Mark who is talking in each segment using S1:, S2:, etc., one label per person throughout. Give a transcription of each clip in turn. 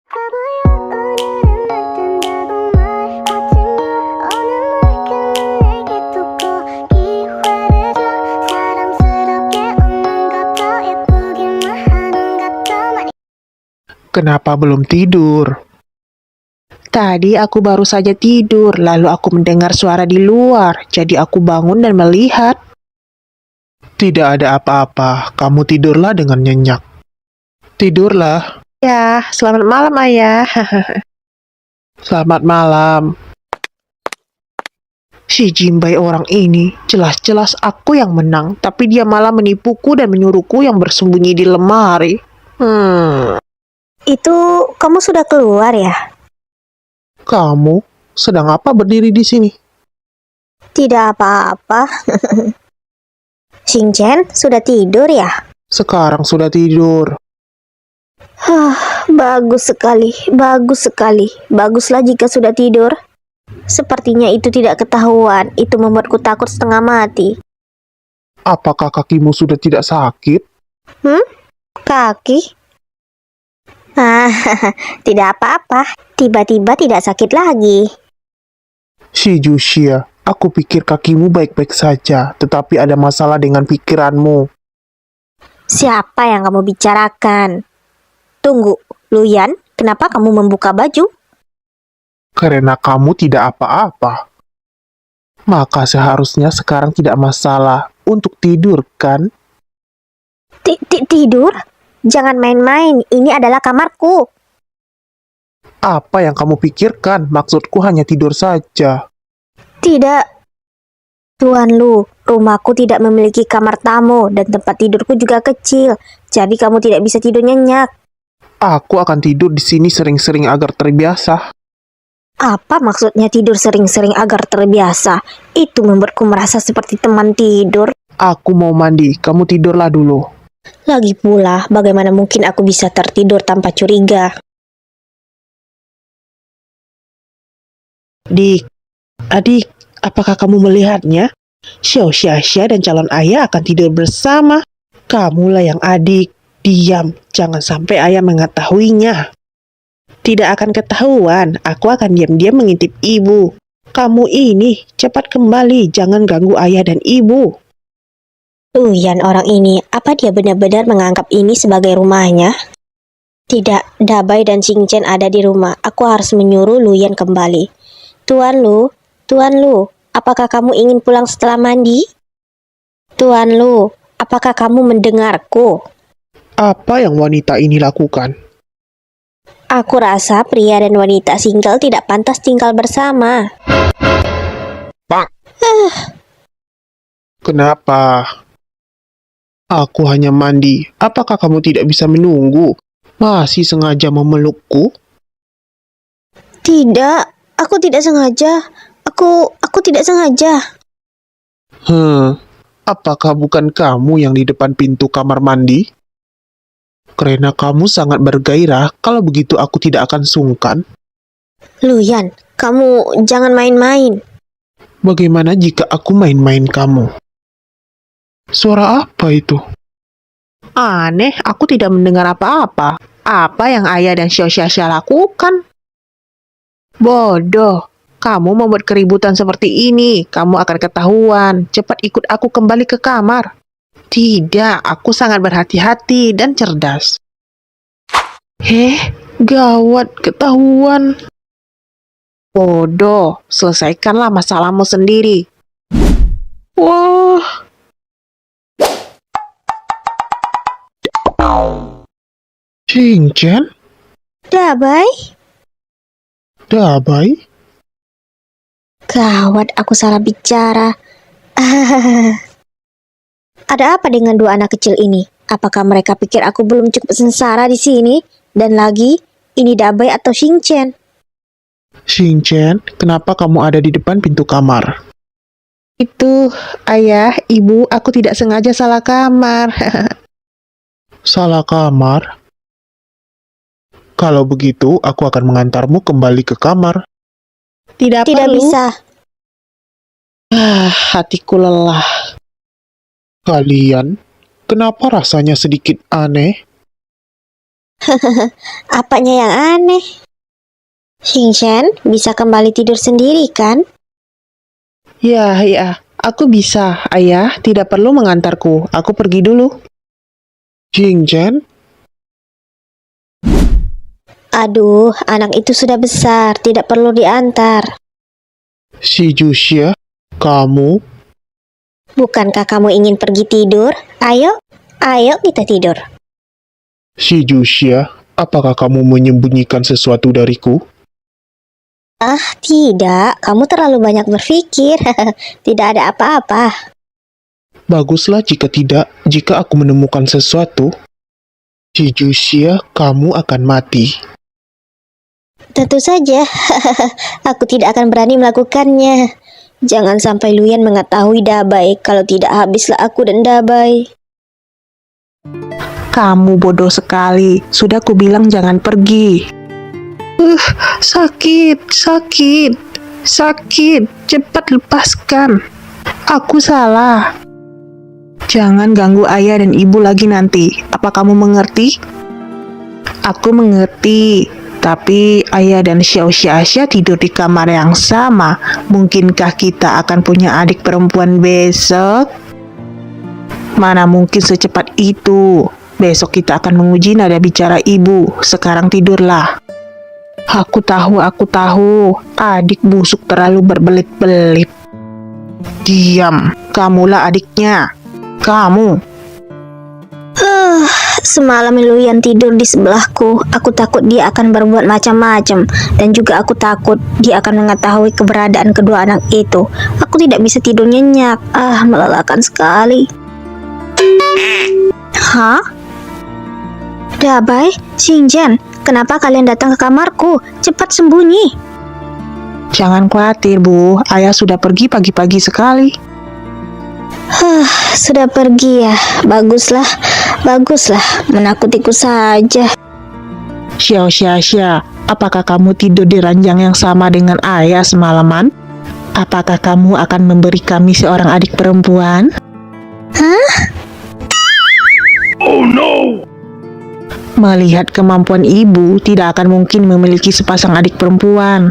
S1: 바보야 오늘은 어쩐다고 말하지마 오늘 물결은 내게 돋고 기회를 줘 사랑스럽게 웃는 것도 예쁘기만 하는 것도 많이.
S2: Kenapa belum tidur? Tadi aku baru saja tidur, lalu aku mendengar suara di luar, jadi aku bangun dan melihat. Tidak ada apa-apa, kamu tidurlah dengan nyenyak. Tidurlah. Ya, selamat malam ayah. Selamat malam. Si Jimbai orang ini, jelas-jelas aku yang menang, tapi dia malah menipuku dan menyuruhku yang bersembunyi di lemari.
S3: Itu kamu sudah keluar ya?
S2: Kamu sedang apa berdiri di sini?
S3: Tidak apa-apa. Xingchen sudah tidur ya?
S2: Sekarang sudah tidur.
S3: Bagus sekali, bagus sekali. Baguslah jika sudah tidur. Sepertinya itu tidak ketahuan. Itu membuatku takut setengah mati.
S2: Apakah kakimu sudah tidak sakit?
S3: Kaki? Tidak apa-apa. Tiba-tiba tidak sakit lagi.
S2: Si Juxia, aku pikir kakimu baik-baik saja, tetapi ada masalah dengan pikiranmu.
S3: Siapa yang kamu bicarakan? Tunggu, Luyan, kenapa kamu membuka baju?
S2: Karena kamu tidak apa-apa. Maka seharusnya sekarang tidak masalah untuk tidur, kan?
S3: Tidur? Jangan main-main, ini adalah kamarku.
S2: Apa yang kamu pikirkan? Maksudku hanya tidur saja.
S3: Tidak. Tuan Lu, rumahku tidak memiliki kamar tamu dan tempat tidurku juga kecil. Jadi kamu tidak bisa tidur nyenyak.
S2: Aku akan tidur di sini sering-sering agar terbiasa.
S3: Apa maksudnya tidur sering-sering agar terbiasa? Itu membuatku merasa seperti teman tidur.
S2: Aku mau mandi, kamu tidurlah dulu.
S3: Lagi pula, bagaimana mungkin aku bisa tertidur tanpa curiga?
S2: Adik, apakah kamu melihatnya? Xiao Xiaxia dan calon ayah akan tidur bersama. Kamulah yang adik. Diam, jangan sampai ayah mengetahuinya. Tidak akan ketahuan, aku akan diam-diam mengintip ibu. Kamu ini, cepat kembali, jangan ganggu ayah dan ibu.
S3: Luyan orang ini, apa dia benar-benar menganggap ini sebagai rumahnya? Tidak, Dabai dan Xingchen ada di rumah. Aku harus menyuruh Luyan kembali. Tuan Lu, apakah kamu ingin pulang setelah mandi? Tuan Lu, apakah kamu mendengarku?
S2: Apa yang wanita ini lakukan?
S3: Aku rasa pria dan wanita single tidak pantas tinggal bersama.
S2: Kenapa? Aku hanya mandi. Apakah kamu tidak bisa menunggu? Masih sengaja memelukku?
S3: Tidak, aku tidak sengaja. Aku tidak sengaja.
S2: Apakah bukan kamu yang di depan pintu kamar mandi? Karena kamu sangat bergairah, kalau begitu aku tidak akan sungkan.
S3: Luyan, kamu jangan main-main.
S2: Bagaimana jika aku main-main kamu? Suara apa itu? Aneh, aku tidak mendengar apa-apa. Apa yang ayah dan Xiao Xiaxia lakukan? Bodoh, kamu membuat keributan seperti ini. Kamu akan ketahuan. Cepat ikut aku kembali ke kamar. Tidak, aku sangat berhati-hati dan cerdas. Gawat, ketahuan. Bodoh, selesaikanlah masalahmu sendiri. Wah. Xingchen?
S3: Dabai? Gawat, aku salah bicara. Ada apa dengan dua anak kecil ini? Apakah mereka pikir aku belum cukup sengsara di sini? Dan lagi, ini Dabai atau Xingchen?
S2: Xingchen, kenapa kamu ada di depan pintu kamar? Itu, ayah, ibu, aku tidak sengaja salah kamar. Salah kamar? Kalau begitu, aku akan mengantarmu kembali ke kamar. Tidak
S3: Tidak
S2: perlu.
S3: bisa.
S2: Hatiku lelah. Kalian, kenapa rasanya sedikit aneh?
S3: Apanya yang aneh? Xingchen bisa kembali tidur sendiri kan?
S2: Ya, ya, aku bisa. Ayah, tidak perlu mengantarku. Aku pergi dulu. Jingchen,
S3: Aduh, anak itu sudah besar, tidak perlu diantar.
S2: si Juxia, kamu?
S3: Bukankah kamu ingin pergi tidur? Ayo, ayo kita tidur.
S2: Si Juxia, apakah kamu menyembunyikan sesuatu dariku?
S3: Tidak, kamu terlalu banyak berpikir. Tidak ada apa-apa.
S2: Baguslah jika tidak, jika aku menemukan sesuatu. Si Juxia, kamu akan mati.
S3: Tentu saja, aku tidak akan berani melakukannya. Jangan sampai Luyan mengetahui Dabai, kalau tidak habislah aku dan Dabai.
S2: Kamu bodoh sekali. Sudah kubilang jangan pergi. Sakit, sakit, sakit. Cepat lepaskan. Aku salah. Jangan ganggu ayah dan ibu lagi nanti. Apa kamu mengerti? Aku mengerti. Tapi ayah dan Xiao Xia tidur di kamar yang sama. Mungkinkah kita akan punya adik perempuan besok? Mana mungkin secepat itu. Besok kita akan menguji nada bicara ibu. Sekarang tidurlah. Aku tahu. Adik busuk terlalu berbelit-belit. Diam. Kamulah adiknya. Kamu.
S3: Semalam Luyan tidur di sebelahku. Aku takut dia akan berbuat macam-macam. Dan juga aku takut dia akan mengetahui keberadaan kedua anak itu. Aku tidak bisa tidur nyenyak. Melelahkan sekali. Hah? Dabai, Xingchen, kenapa kalian datang ke kamarku? Cepat sembunyi.
S2: Jangan khawatir, Bu. Ayah sudah pergi pagi-pagi sekali.
S3: Sudah pergi ya. Baguslah. Menakutiku saja.
S2: Xiao Xia, apakah kamu tidur di ranjang yang sama dengan ayah semalaman? Apakah kamu akan memberi kami seorang adik perempuan?
S3: Hah?
S2: Oh no! Melihat kemampuan ibu, tidak akan mungkin memiliki sepasang adik perempuan.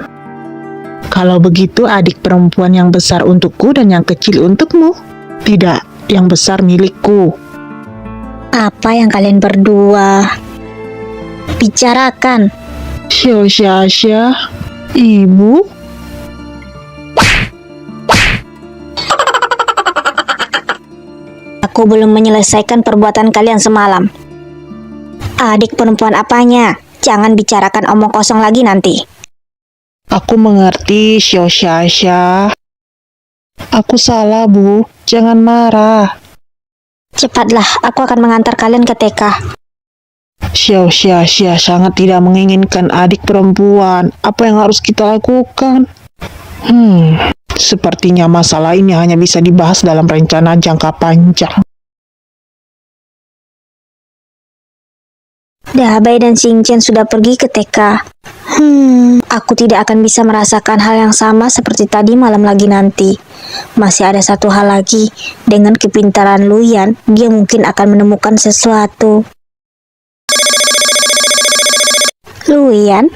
S2: Kalau begitu, adik perempuan yang besar untukku dan yang kecil untukmu. Tidak, yang besar milikku.
S3: Apa yang kalian berdua bicarakan?
S2: Xiao Xia, ibu?
S3: Aku belum menyelesaikan perbuatan kalian semalam. Adik perempuan apanya? Jangan bicarakan omong kosong lagi nanti.
S2: Aku mengerti, Xiao Xia. Aku salah, Bu. Jangan marah.
S3: Cepatlah, aku akan mengantar kalian ke TK.
S2: Xiao Xia sangat tidak menginginkan adik perempuan. Apa yang harus kita lakukan? Sepertinya masalah ini hanya bisa dibahas dalam rencana jangka panjang.
S3: Dabai dan Xingchen sudah pergi ke TK. Aku tidak akan bisa merasakan hal yang sama seperti tadi malam lagi nanti. Masih ada satu hal lagi. Dengan kepintaran Luyan, dia mungkin akan menemukan sesuatu. Luyan?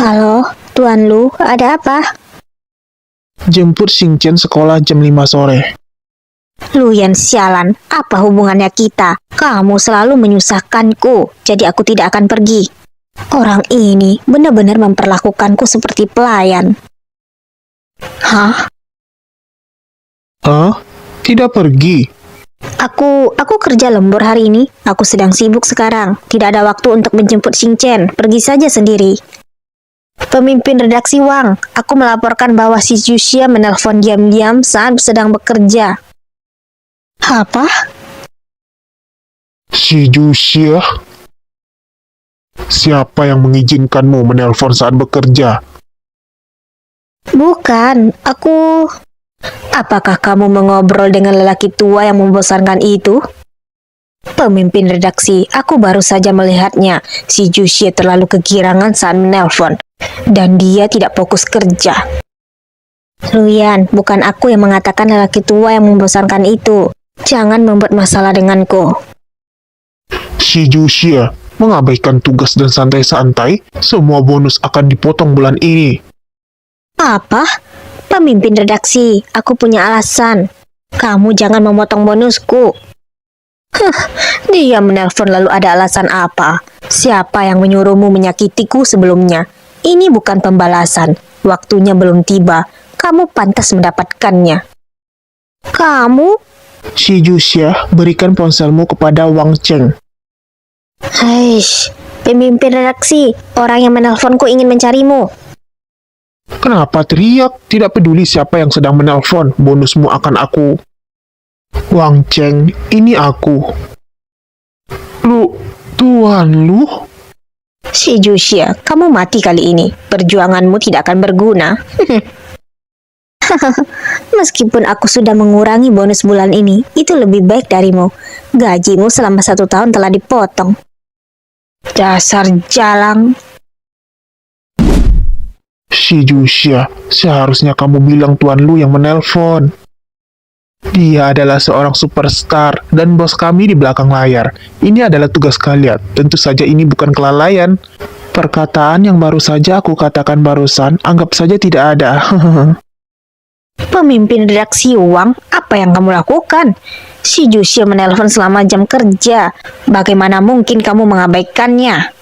S3: Halo, Tuan Lu, ada apa?
S2: Jemput Xingchen sekolah jam 5 sore.
S3: Luyan sialan, apa hubungannya kita? Kamu selalu menyusahkanku, jadi aku tidak akan pergi. Orang ini benar-benar memperlakukanku seperti pelayan. Hah?
S2: Tidak pergi?
S3: Aku kerja lembur hari ini. Aku sedang sibuk sekarang. Tidak ada waktu untuk menjemput Xingchen. Pergi saja sendiri. Pemimpin redaksi Wang, aku melaporkan bahwa si Juxia menelpon diam-diam saat sedang bekerja. Apa?
S4: Si Juxia? Siapa yang mengizinkanmu menelpon saat bekerja?
S3: Bukan, aku... Apakah kamu mengobrol dengan lelaki tua yang membosankan itu? Pemimpin redaksi, aku baru saja melihatnya. Si Juxia terlalu kegirangan saat menelpon. Dan dia tidak fokus kerja. Luyan, bukan aku yang mengatakan lelaki tua yang membosankan itu. Jangan membuat masalah denganku.
S4: Si Juxia, Mengabaikan tugas dan santai-santai, semua bonus akan dipotong bulan ini.
S3: Apa? Pemimpin redaksi, aku punya alasan. Kamu jangan memotong bonusku. Dia menelpon lalu ada alasan apa? Siapa yang menyuruhmu menyakitiku sebelumnya? Ini bukan pembalasan. Waktunya belum tiba. Kamu pantas mendapatkannya. Kamu?
S2: Si Juxia, berikan ponselmu kepada Wang Cheng.
S3: Haish, pemimpin redaksi, orang yang menelponku ingin mencarimu.
S4: Kenapa teriak? Tidak peduli siapa yang sedang menelpon, bonusmu akan aku.
S2: Wang Cheng, ini aku.
S4: Tuan Lu?
S3: Si Juxia, kamu mati kali ini. Perjuanganmu tidak akan berguna. Meskipun aku sudah mengurangi bonus bulan ini, itu lebih baik darimu. Gajimu selama 1 tahun telah dipotong. Dasar jalang.
S4: Si Juxia, seharusnya kamu bilang Tuan Lu yang menelpon.
S2: Dia adalah seorang superstar dan bos kami di belakang layar. Ini adalah tugas kalian. Tentu saja ini bukan kelalaian. Perkataan yang baru saja aku katakan barusan, anggap saja tidak ada.
S3: Pemimpin redaksi Wang, apa yang kamu lakukan? Si Juxia menelpon selama jam kerja. Bagaimana mungkin kamu mengabaikannya?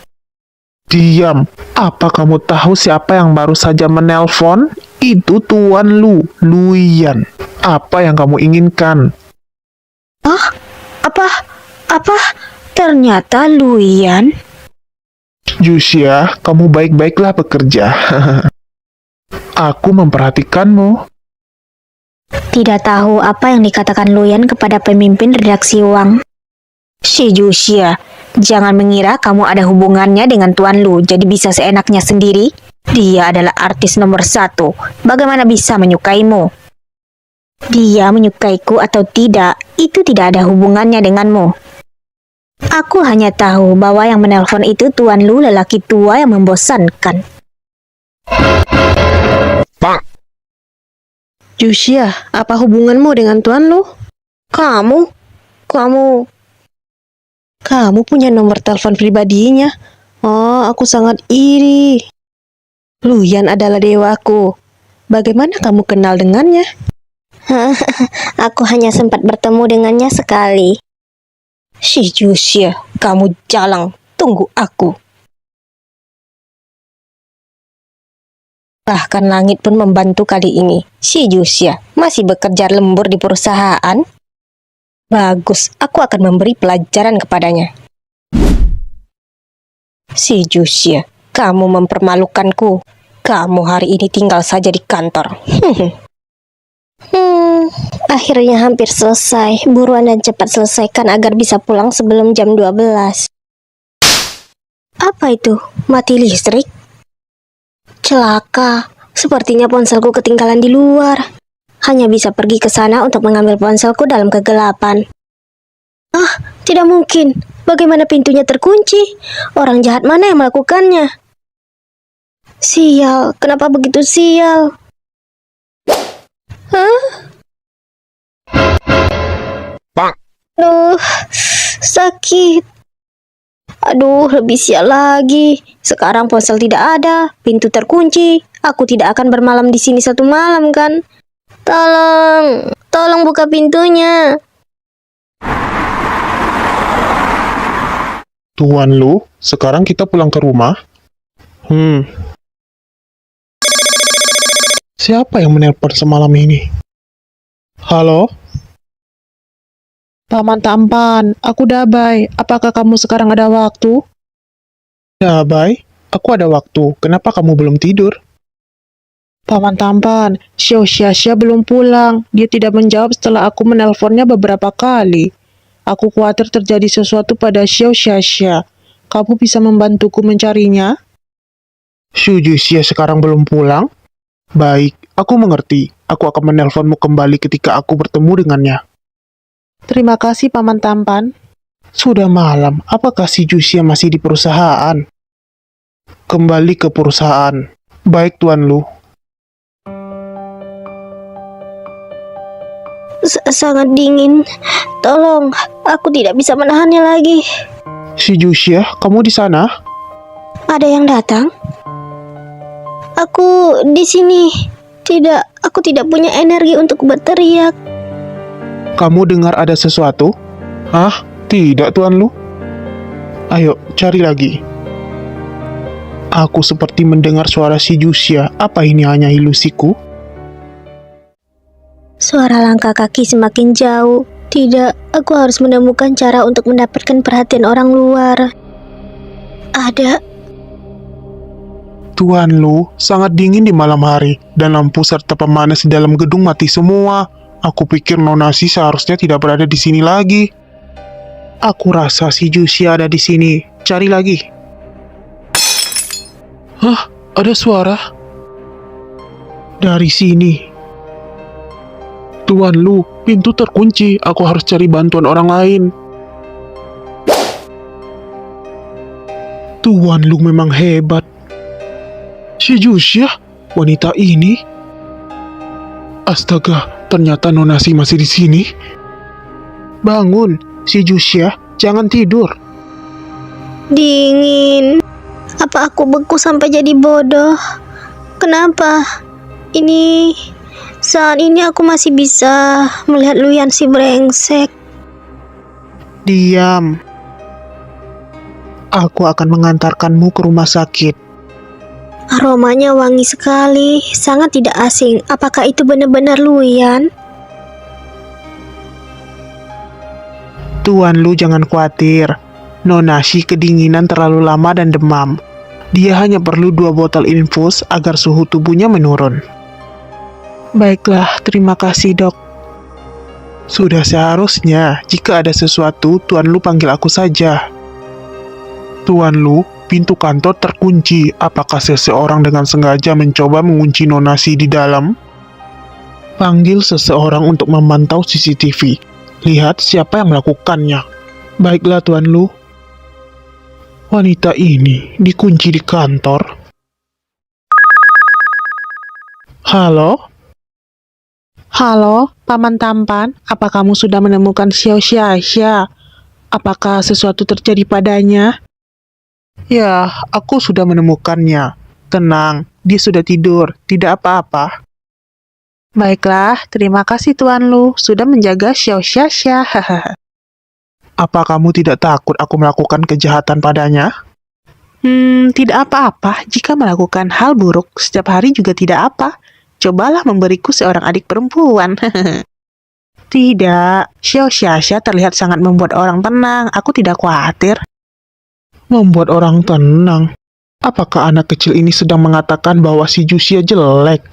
S2: Diam. Apa kamu tahu siapa yang baru saja menelpon? Itu Tuan Lu, Luyan. Apa yang kamu inginkan?
S3: Apa? Ternyata Luyan.
S2: Juxia, kamu baik-baiklah bekerja. Aku memperhatikanmu.
S3: Tidak tahu apa yang dikatakan Luyan kepada pemimpin redaksi Wang. Si Juxia, jangan mengira kamu ada hubungannya dengan Tuan Lu, jadi bisa seenaknya sendiri. Dia adalah artis nomor 1. Bagaimana bisa menyukaimu? Dia menyukaiku atau tidak, itu tidak ada hubungannya denganmu. Aku hanya tahu bahwa yang menelpon itu Tuan Lu, lelaki tua yang membosankan.
S5: Juxia, apa hubunganmu dengan Tuan Lu?
S3: Kamu
S5: Punya nomor telepon pribadinya. Oh, aku sangat iri. Luyan adalah dewaku. Bagaimana kamu kenal dengannya?
S3: Aku hanya sempat bertemu dengannya sekali. Si Juxia, kamu jalang. Tunggu aku. Bahkan langit pun membantu kali ini. Si Juxia masih bekerja lembur di perusahaan. Bagus, aku akan memberi pelajaran kepadanya. Si Juxia, kamu mempermalukanku. Kamu hari ini tinggal saja di kantor. Akhirnya hampir selesai. Buruan dan cepat selesaikan agar bisa pulang sebelum jam 12. Apa itu? Mati listrik? Celaka. Sepertinya ponselku ketinggalan di luar. Hanya bisa pergi ke sana untuk mengambil ponselku dalam kegelapan. Tidak mungkin. Bagaimana pintunya terkunci? Orang jahat mana yang melakukannya? Sial, kenapa begitu sial? Aduh, sakit. Aduh, lebih sial lagi. Sekarang ponsel tidak ada, pintu terkunci. Aku tidak akan bermalam di sini 1 malam kan? Tolong buka pintunya.
S4: Tuan Lu, sekarang kita pulang ke rumah.
S2: Siapa yang menelpon semalam ini? Halo? Paman Tampan, aku Dabai. Apakah kamu sekarang ada waktu? Dabai, aku ada waktu. Kenapa kamu belum tidur? Paman Tampan, Xiao Xia belum pulang. Dia tidak menjawab setelah aku menelponnya beberapa kali. Aku khawatir terjadi sesuatu pada Xiao Xia. Kamu bisa membantuku mencarinya? Xu Juxia sekarang belum pulang? Baik, aku mengerti. Aku akan menelponmu kembali ketika aku bertemu dengannya. Terima kasih, Paman Tampan. Sudah malam, apakah si Juxia masih di perusahaan? Kembali ke perusahaan. Baik, Tuan Lu.
S3: Sangat dingin. Tolong, aku tidak bisa menahannya lagi.
S4: Si Jusia, kamu di sana?
S3: Ada yang datang? Aku di sini. Tidak, aku tidak punya energi untuk berteriak.
S4: Kamu dengar ada sesuatu? Hah? Tidak, Tuan Lu. Ayo, cari lagi. Aku seperti mendengar suara si Jusia. Apa ini hanya ilusiku?
S3: Suara langkah kaki semakin jauh. Tidak, aku harus menemukan cara untuk mendapatkan perhatian orang luar. Ada.
S4: Tuan Lu, sangat dingin di malam hari, dan lampu serta pemanas di dalam gedung mati semua. Aku pikir Nonasi seharusnya tidak berada di sini lagi. Aku rasa si Jusia ada di sini. Cari lagi. Hah? Ada suara? Dari sini. Tuan Lu, pintu terkunci. Aku harus cari bantuan orang lain. Tuan Lu memang hebat. Si Jusia, wanita ini. Astaga, ternyata Nonasi masih di sini. Bangun, si Jusia, jangan tidur.
S3: Dingin. Apa aku beku sampai jadi bodoh? Kenapa? Saat ini aku masih bisa melihat Luyan si brengsek.
S2: Diam. Aku akan mengantarkanmu ke rumah sakit.
S3: Aromanya wangi sekali, sangat tidak asing. Apakah itu benar-benar Luyan?
S2: Tuan Lu jangan khawatir. Nonasi kedinginan terlalu lama dan demam. Dia hanya perlu 2 botol infus agar suhu tubuhnya menurun. Baiklah, terima kasih dok. Sudah seharusnya, jika ada sesuatu, Tuan Lu panggil aku saja. Tuan Lu, pintu kantor terkunci. Apakah seseorang dengan sengaja mencoba mengunci Nonasi di dalam? Panggil seseorang untuk memantau CCTV. Lihat siapa yang melakukannya. Baiklah Tuan Lu. Wanita ini dikunci di kantor. Halo? Halo, Paman Tampan. Apa kamu sudah menemukan Xiao Xia? Apakah sesuatu terjadi padanya? Ya, aku sudah menemukannya. Tenang, dia sudah tidur, tidak apa-apa. Baiklah, terima kasih Tuan Lu sudah menjaga Xiao Xia. Apa kamu tidak takut aku melakukan kejahatan padanya? Tidak apa-apa. Jika melakukan hal buruk setiap hari juga tidak apa. Cobalah memberiku seorang adik perempuan. Tidak, Xiao Xia terlihat sangat membuat orang tenang. Aku tidak khawatir. Membuat orang tenang? Apakah anak kecil ini sedang mengatakan bahwa si Jusia jelek?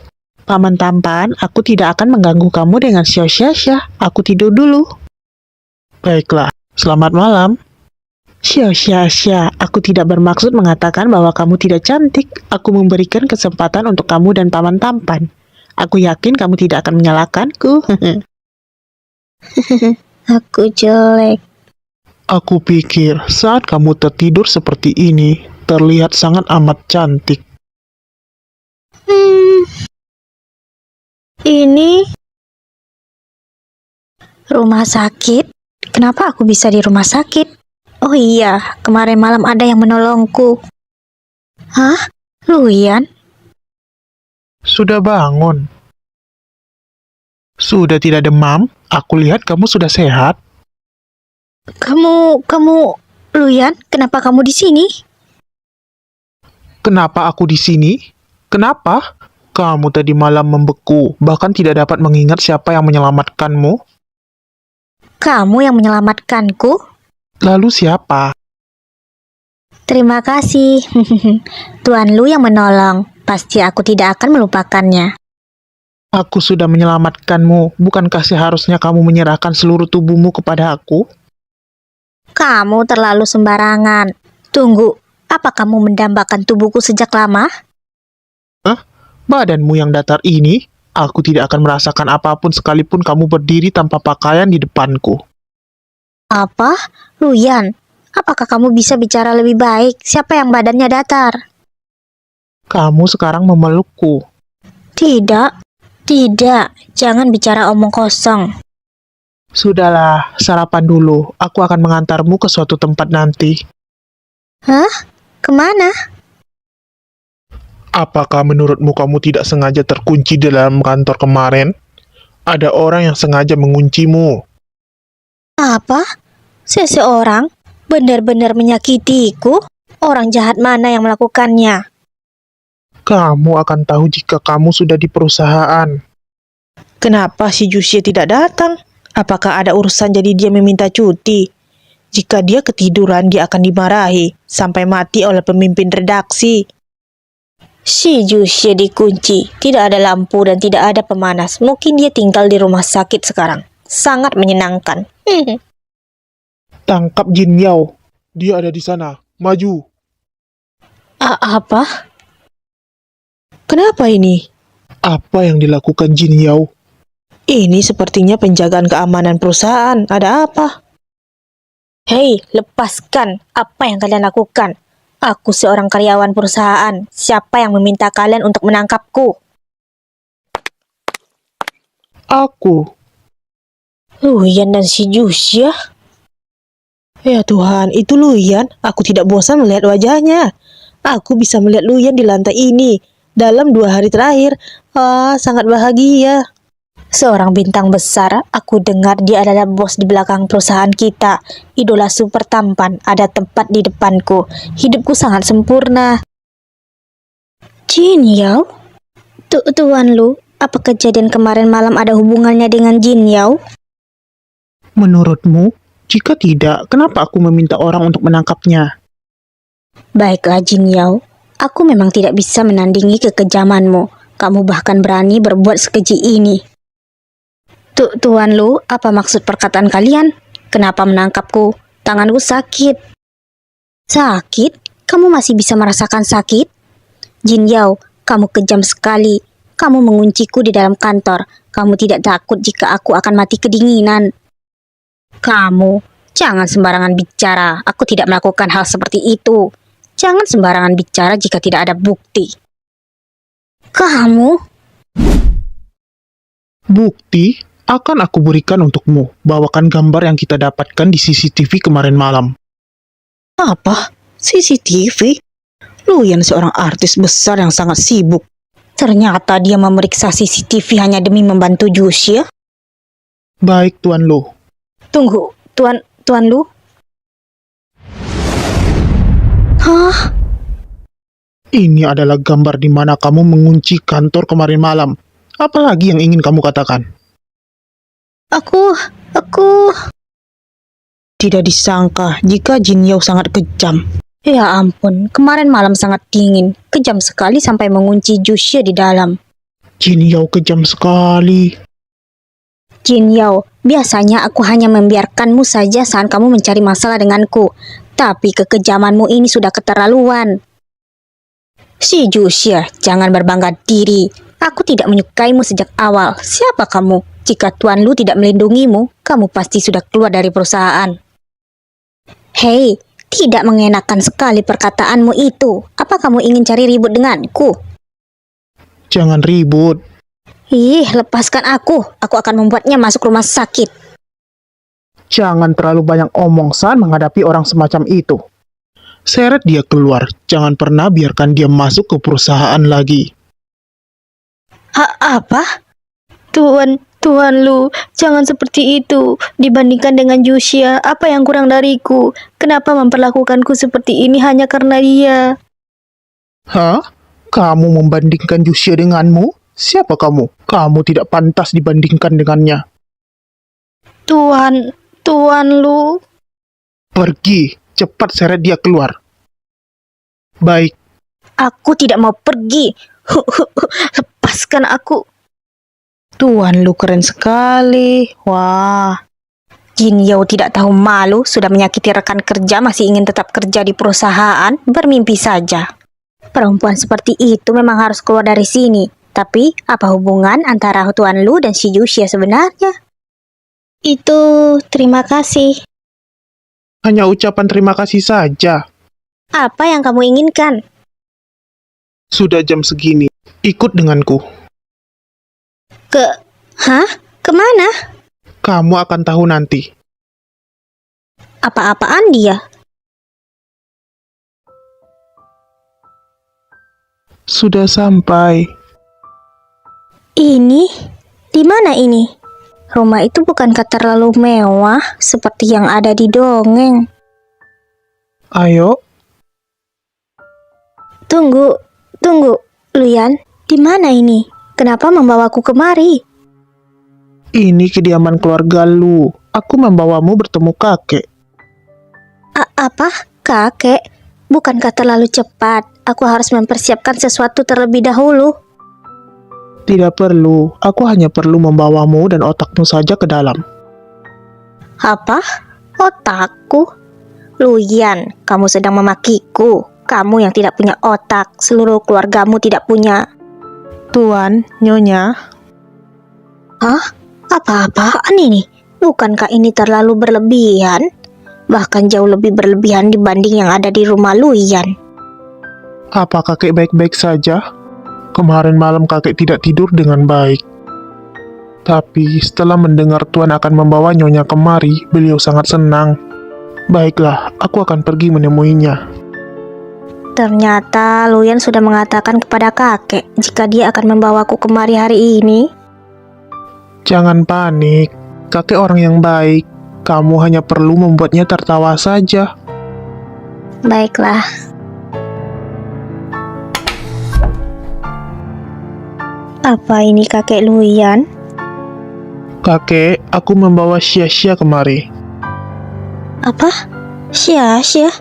S2: Paman Tampan, aku tidak akan mengganggu kamu dengan Xiao Xia. Aku tidur dulu. Baiklah, selamat malam. Xiao Xia, aku tidak bermaksud mengatakan bahwa kamu tidak cantik. Aku memberikan kesempatan untuk kamu dan Paman Tampan. Aku yakin kamu tidak akan menyalahkanku.
S3: Aku jelek.
S2: Aku pikir saat kamu tertidur seperti ini, terlihat sangat amat cantik.
S3: Ini rumah sakit? Kenapa aku bisa di rumah sakit? Oh iya, kemarin malam ada yang menolongku. Hah? Luyan?
S2: Sudah bangun? Sudah tidak demam? Aku lihat kamu sudah sehat.
S3: Kamu, Luyan, kenapa kamu di sini?
S2: Kenapa aku di sini? Kenapa? Kamu tadi malam membeku, bahkan tidak dapat mengingat siapa yang menyelamatkanmu.
S3: Kamu yang menyelamatkanku?
S2: Lalu siapa?
S3: Terima kasih. Tuan Lu yang menolong. Pasti aku tidak akan melupakannya.
S2: Aku sudah menyelamatkanmu. Bukankah seharusnya kamu menyerahkan seluruh tubuhmu kepada aku?
S3: Kamu terlalu sembarangan. Tunggu, apa kamu mendambakan tubuhku sejak lama?
S2: Badanmu yang datar ini, aku tidak akan merasakan apapun sekalipun kamu berdiri tanpa pakaian di depanku.
S3: Apa? Luyan, apakah kamu bisa bicara lebih baik? Siapa yang badannya datar?
S2: Kamu sekarang memelukku.
S3: Tidak, jangan bicara omong kosong.
S2: Sudahlah, sarapan dulu. Aku akan mengantarmu ke suatu tempat nanti.
S3: Hah? Kemana?
S4: Apakah menurutmu kamu tidak sengaja terkunci di dalam kantor kemarin? Ada orang yang sengaja menguncimu.
S3: Apa? Seseorang benar-benar menyakitiku? Orang jahat mana yang melakukannya?
S2: Kamu akan tahu jika kamu sudah di perusahaan.
S5: Kenapa si Jusia tidak datang? Apakah ada urusan jadi dia meminta cuti? Jika dia ketiduran, dia akan dimarahi sampai mati oleh pemimpin redaksi.
S3: Si Jusia dikunci, tidak ada lampu dan tidak ada pemanas. Mungkin dia tinggal di rumah sakit sekarang. Sangat menyenangkan.
S4: Tangkap Jin Yao. Dia ada di sana. Maju.
S3: Apa?
S5: Kenapa ini?
S4: Apa yang dilakukan Jin Yao?
S5: Ini sepertinya penjagaan keamanan perusahaan. Ada apa?
S3: Hei, lepaskan. Apa yang kalian lakukan? Aku seorang karyawan perusahaan. Siapa yang meminta kalian untuk menangkapku?
S2: Aku.
S3: Luyan dan si Jusia.
S5: Ya Tuhan, itu Luyan. Aku tidak bosan melihat wajahnya. Aku bisa melihat Luyan di lantai ini dalam 2 hari terakhir. Sangat bahagia.
S3: Seorang bintang besar, aku dengar dia adalah bos di belakang perusahaan kita. Idola super tampan, ada tempat di depanku. Hidupku sangat sempurna. Jin Yao? Tuan Lu, apa kejadian kemarin malam ada hubungannya dengan Jin Yao?
S2: Menurutmu, jika tidak, kenapa aku meminta orang untuk menangkapnya?
S3: Baiklah Jin Yao, aku memang tidak bisa menandingi kekejamanmu. Kamu bahkan berani berbuat sekeji ini. Tuan Lu, apa maksud perkataan kalian? Kenapa menangkapku? Tanganku sakit. Sakit? Kamu masih bisa merasakan sakit? Jin Yao, kamu kejam sekali. Kamu mengunciku di dalam kantor. Kamu tidak takut jika aku akan mati kedinginan. Kamu, jangan sembarangan bicara. Aku tidak melakukan hal seperti itu. Jangan sembarangan bicara jika tidak ada bukti. Kamu?
S2: Bukti akan aku berikan untukmu. Bawakan gambar yang kita dapatkan di CCTV kemarin malam.
S5: Apa? CCTV? Luyan seorang artis besar yang sangat sibuk.
S3: Ternyata dia memeriksa CCTV hanya demi membantu Jusia.
S2: Baik, Tuan Lu.
S3: Tunggu, Tuan Lu. Hah?
S2: Ini adalah gambar di mana kamu mengunci kantor kemarin malam. Apalagi yang ingin kamu katakan?
S3: Aku...
S5: Tidak disangka jika Jin Yao sangat kejam.
S3: Ya ampun, kemarin malam sangat dingin. Kejam sekali sampai mengunci Jusia di dalam.
S2: Jin Yao kejam sekali.
S3: Jin Yao, biasanya aku hanya membiarkanmu saja saat kamu mencari masalah denganku. Tapi kekejamanmu ini sudah keterlaluan. Si Jusia, jangan berbangga diri. Aku tidak menyukaimu sejak awal. Siapa kamu? Jika Tuan Lu tidak melindungimu, kamu pasti sudah keluar dari perusahaan. Hei, tidak mengenakan sekali perkataanmu itu. Apa kamu ingin cari ribut denganku?
S2: Jangan ribut.
S3: Ih, lepaskan aku. Aku akan membuatnya masuk rumah sakit.
S2: Jangan terlalu banyak omong saat menghadapi orang semacam itu. Seret dia keluar. Jangan pernah biarkan dia masuk ke perusahaan lagi.
S3: Apa? Tuan Lu, jangan seperti itu. Dibandingkan dengan Jusia, apa yang kurang dariku? Kenapa memperlakukanku seperti ini hanya karena dia?
S2: Hah? Kamu membandingkan Jusia denganmu? Siapa kamu? Kamu tidak pantas dibandingkan dengannya.
S3: Tuan Lu.
S2: Pergi. Cepat seret dia keluar. Baik.
S3: Aku tidak mau pergi. Lepaskan aku.
S5: Tuan Lu keren sekali. Wah.
S3: Jin Yao tidak tahu malu, sudah menyakiti rekan kerja, masih ingin tetap kerja di perusahaan, bermimpi saja. Perempuan seperti itu memang harus keluar dari sini. Tapi, apa hubungan antara Tuan Lu dan si Jusia sebenarnya? Itu, terima kasih.
S2: Hanya ucapan terima kasih saja.
S3: Apa yang kamu inginkan?
S2: Sudah jam segini. Ikut denganku.
S3: Hah? Kemana?
S4: Kamu akan tahu nanti.
S3: Apa-apaan dia?
S4: Sudah sampai.
S3: Ini? Di mana ini? Rumah itu bukankah terlalu mewah seperti yang ada di dongeng?
S4: Ayo,
S3: Tunggu, Luyan, di mana ini? Kenapa membawaku kemari?
S4: ini kediaman keluarga Lu. Aku membawamu bertemu kakek.
S3: Apa? Kakek? Bukankah terlalu cepat? Aku harus mempersiapkan sesuatu terlebih dahulu.
S4: Tidak perlu, aku hanya perlu membawamu dan otakmu saja ke dalam.
S3: Apa? Otakku? Luyan, kamu sedang memakiku. Kamu yang tidak punya otak, seluruh keluargamu tidak punya.
S5: Tuan, Nyonya,
S3: Hah? Apa-apaan ini? Bukankah ini terlalu berlebihan? Bahkan jauh lebih berlebihan dibanding yang ada di rumah Luyan.
S4: Apa kakek baik-baik saja? Kemarin malam kakek tidak tidur dengan baik. Tapi setelah mendengar Tuan akan membawa Nyonya kemari, beliau sangat senang. Baiklah, aku akan pergi menemuinya.
S3: Ternyata Luyan sudah mengatakan kepada kakek jika dia akan membawaku kemari hari ini.
S4: Jangan panik, kakek orang yang baik. Kamu hanya perlu membuatnya tertawa saja.
S3: Baiklah. Apa ini kakek Luyan?
S4: Kakek, aku membawa Xia-Xia kemari.
S3: Apa? Xia-Xia?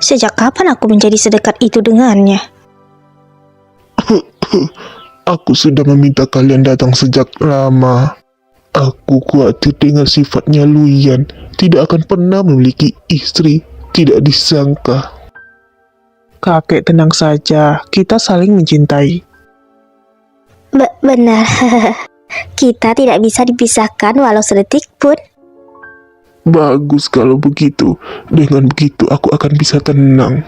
S3: Sejak kapan aku menjadi sedekat itu dengannya?
S4: Aku sudah meminta kalian datang sejak lama. Aku khawatir dengan sifatnya Luyan tidak akan pernah memiliki istri. Tidak disangka. Kakek tenang saja, kita saling mencintai.
S3: Benar. Kita tidak bisa dipisahkan walau sedetik pun.
S4: Bagus kalau begitu. Dengan begitu aku akan bisa tenang.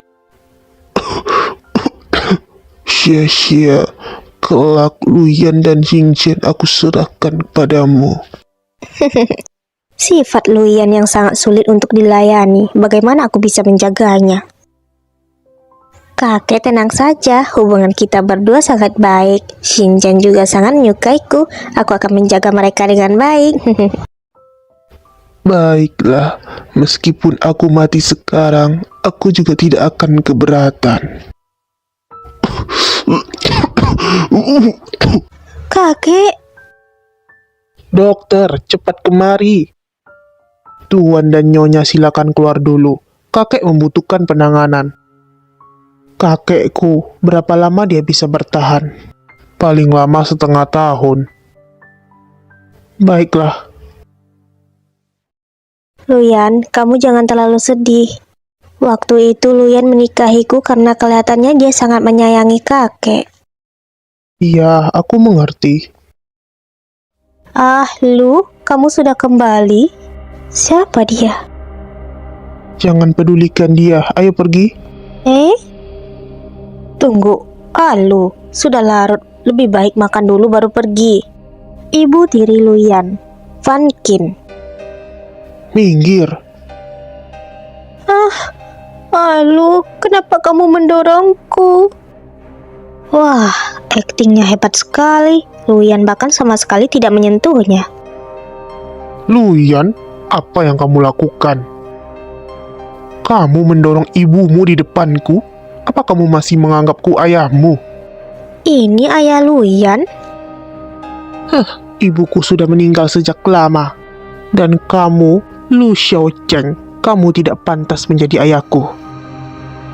S4: Xia-Xia, kelak Luyan dan Xingqian aku serahkan kepadamu.
S3: Sifat Luyan yang sangat sulit untuk dilayani. Bagaimana aku bisa menjaganya? Kakek tenang saja, hubungan kita berdua sangat baik. Xingqian juga sangat menyukaiku. Aku akan menjaga mereka dengan baik.
S4: Baiklah, meskipun aku mati sekarang, aku juga tidak akan keberatan.
S3: Kakek,
S4: Dokter, cepat kemari. Tuan dan Nyonya silakan keluar dulu. Kakek membutuhkan penanganan. Kakekku, berapa lama dia bisa bertahan? Paling lama setengah tahun. Baiklah.
S3: Luyan, kamu jangan terlalu sedih. Waktu itu Luyan menikahiku karena kelihatannya dia sangat menyayangi kakek.
S4: Iya, aku mengerti.
S3: Ah, Lu, kamu sudah kembali? Siapa dia?
S4: Jangan pedulikan dia. Ayo pergi.
S3: Tunggu, Lu, sudah larut. Lebih baik makan dulu baru pergi. Ibu tiri Luyan, Van Qin.
S4: Minggir.
S3: Lu, kenapa kamu mendorongku? Wah, aktingnya hebat sekali. Luyan bahkan sama sekali tidak menyentuhnya.
S4: Luyan, apa yang kamu lakukan? Kamu mendorong ibumu di depanku? Apa kamu masih menganggapku ayahmu?
S3: Ini ayah Luyan?
S4: Ibuku sudah meninggal sejak lama. Dan kamu, Lu Xiaocheng, kamu tidak pantas menjadi ayahku.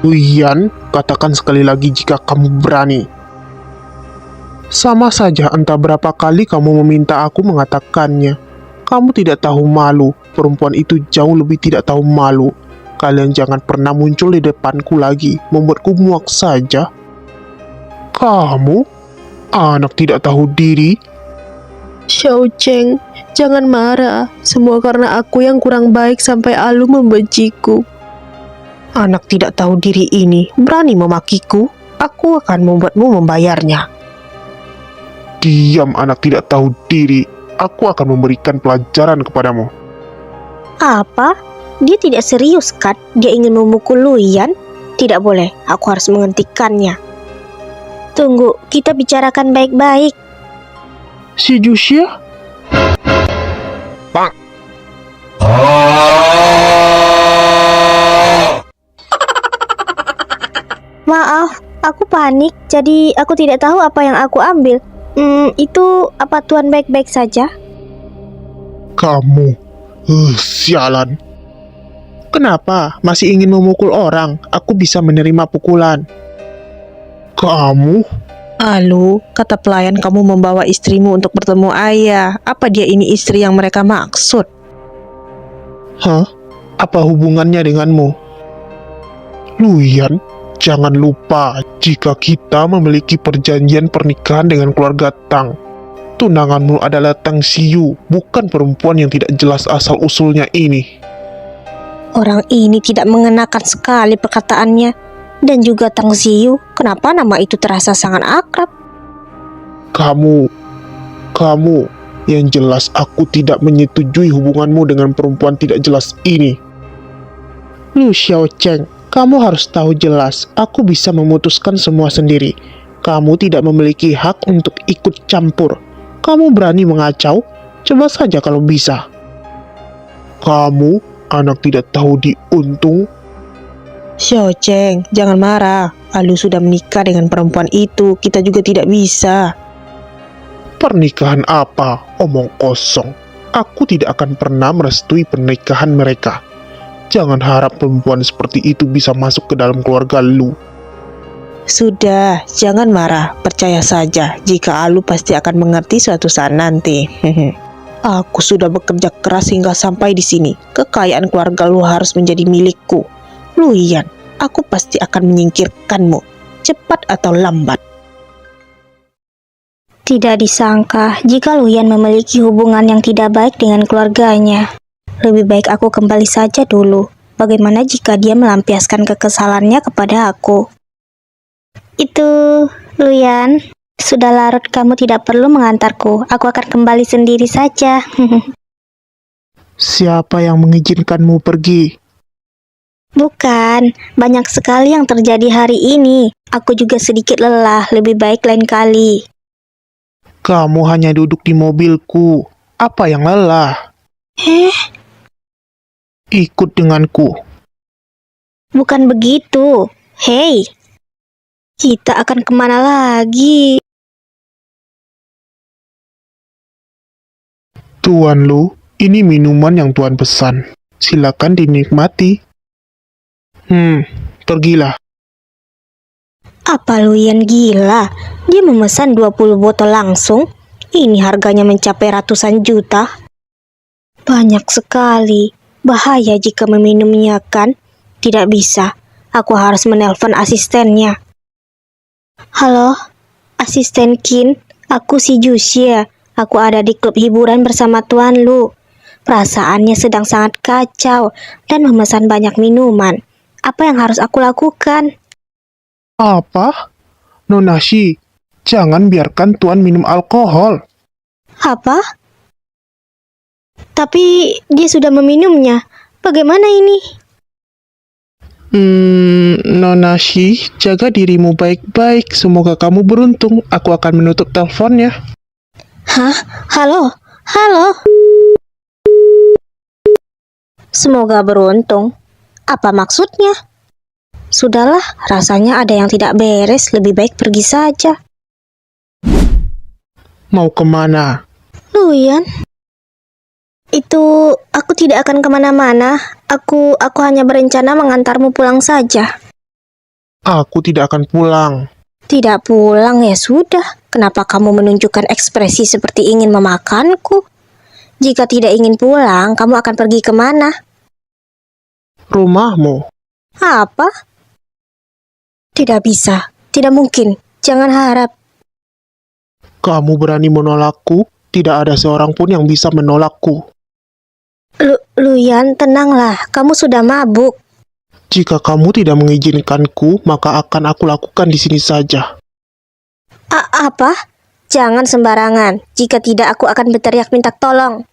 S4: Luyan, katakan sekali lagi jika kamu berani. Sama saja entah berapa kali kamu meminta aku mengatakannya. Kamu tidak tahu malu, perempuan itu jauh lebih tidak tahu malu. Kalian jangan pernah muncul di depanku lagi, membuatku muak saja. Kamu, anak tidak tahu diri.
S5: Xiaocheng, jangan marah. Semua karena aku yang kurang baik sampai Alu membenciku.
S2: Anak tidak tahu diri ini berani memakiku. Aku akan membuatmu membayarnya.
S4: Diam, anak tidak tahu diri. aku akan memberikan pelajaran kepadamu.
S3: Apa? Dia tidak serius kan? Dia ingin memukul Luyan? Tidak boleh, aku harus menghentikannya. Tunggu, kita bicarakan baik-baik.
S2: Si Jusia?
S3: Maaf, aku panik, jadi aku tidak tahu apa yang aku ambil. Itu apa Tuan baik-baik saja?
S4: Kamu, sialan.
S2: Kenapa? Masih ingin memukul orang? Aku bisa menerima pukulan.
S4: Kamu,
S5: Alu, kata pelayan kamu membawa istrimu untuk bertemu ayah. Apa dia ini istri yang mereka maksud?
S2: Hah? Apa hubungannya denganmu?
S4: Luyan, jangan lupa jika kita memiliki perjanjian pernikahan dengan keluarga Tang. Tunanganmu adalah Tang Xiu, bukan perempuan yang tidak jelas asal-usulnya ini.
S3: Orang ini tidak mengenakan sekali perkataannya. Dan juga Tang Xiu, kenapa nama itu terasa sangat akrab?
S4: Kamu, yang jelas aku tidak menyetujui hubunganmu dengan perempuan tidak jelas ini.
S2: Lu Xiao Cheng, kamu harus tahu jelas, aku bisa memutuskan semua sendiri. Kamu tidak memiliki hak untuk ikut campur. Kamu berani mengacau? Coba saja kalau bisa.
S4: Kamu, anak tidak tahu diuntung.
S5: Xiao Cheng, jangan marah. Alu sudah menikah dengan perempuan itu. Kita juga tidak bisa.
S4: Pernikahan apa? Omong kosong. Aku tidak akan pernah merestui pernikahan mereka. Jangan harap perempuan seperti itu bisa masuk ke dalam keluarga lu.
S5: Sudah, jangan marah. Percaya saja, jika Alu pasti akan mengerti suatu saat nanti. Aku sudah bekerja keras hingga sampai di sini. Kekayaan keluarga lu harus menjadi milikku. Luyan, aku pasti akan menyingkirkanmu, cepat atau lambat.
S3: Tidak disangka jika Luyan memiliki hubungan yang tidak baik dengan keluarganya. Lebih baik aku kembali saja dulu. Bagaimana jika dia melampiaskan kekesalannya kepada aku? Itu, Luyan, sudah larut, kamu tidak perlu mengantarku. Aku akan kembali sendiri saja.
S2: Siapa yang mengizinkanmu pergi?
S3: Bukan, banyak sekali yang terjadi hari ini. Aku juga sedikit lelah, lebih baik lain kali.
S2: Kamu hanya duduk di mobilku. Apa yang lelah? Ikut denganku.
S3: Bukan begitu. Hei, kita akan kemana lagi?
S4: Tuan Lu, ini minuman yang Tuan pesan. Silakan dinikmati.
S2: Pergilah.
S3: Apa Luyan gila? Dia memesan 20 botol langsung. Ini harganya mencapai ratusan juta. Banyak sekali. Bahaya jika meminumnya kan? Tidak bisa. Aku harus menelpon asistennya. Halo, asisten Qin. Aku si Jusia. Aku ada di klub hiburan bersama Tuan Lu. Perasaannya sedang sangat kacau dan memesan banyak minuman. Apa yang harus aku lakukan?
S2: Apa? Nona Shi, jangan biarkan Tuan minum alkohol.
S3: Apa? Tapi dia sudah meminumnya. Bagaimana ini?
S2: Nona Shi, jaga dirimu baik-baik. Semoga kamu beruntung. Aku akan menutup teleponnya.
S3: Hah? Halo? Halo? Semoga beruntung. Apa maksudnya? Sudahlah, rasanya ada yang tidak beres. Lebih baik pergi saja.
S2: Mau kemana?
S3: Luyan? Itu, aku tidak akan kemana-mana. Aku hanya berencana mengantarmu pulang saja.
S2: Aku tidak akan pulang.
S3: Tidak pulang ya sudah. Kenapa kamu menunjukkan ekspresi seperti ingin memakanku? Jika tidak ingin pulang, kamu akan pergi kemana?
S2: Rumahmu.
S3: Apa? Tidak bisa. Tidak mungkin. Jangan harap.
S2: Kamu berani menolakku? Tidak ada seorang pun yang bisa menolakku.
S3: Luyan, tenanglah. Kamu sudah mabuk.
S2: Jika kamu tidak mengizinkanku, maka akan aku lakukan di sini saja.
S3: Apa? Jangan sembarangan, jika tidak aku akan berteriak minta tolong.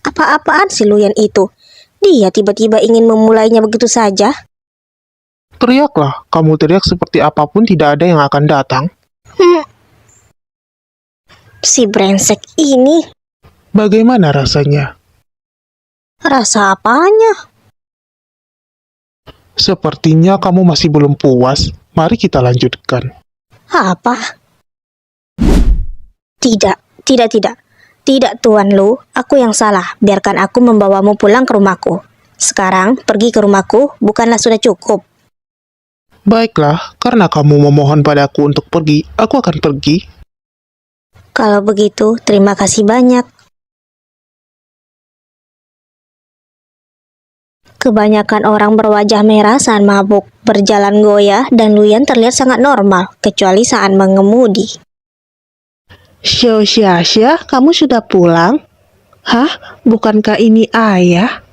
S3: Apa-apaan si Luyan itu? Dia tiba-tiba ingin memulainya begitu saja.
S4: Teriaklah, kamu teriak seperti apapun tidak ada yang akan datang.
S3: Si brengsek ini,
S4: Bagaimana rasanya?
S3: rasa apanya?
S4: Sepertinya kamu masih belum puas. Mari kita lanjutkan.
S3: Apa? Tidak. Tidak, Tuan Lu. Aku yang salah. Biarkan aku membawamu pulang ke rumahku. Sekarang, pergi ke rumahku bukanlah sudah cukup.
S4: Baiklah, karena kamu memohon padaku untuk pergi, aku akan pergi.
S3: Kalau begitu, terima kasih banyak. Kebanyakan orang berwajah merah saat mabuk, berjalan goyah, dan Luyan terlihat sangat normal, kecuali saat mengemudi.
S2: Xiao Xia, kamu sudah pulang? Hah? Bukankah ini ayah?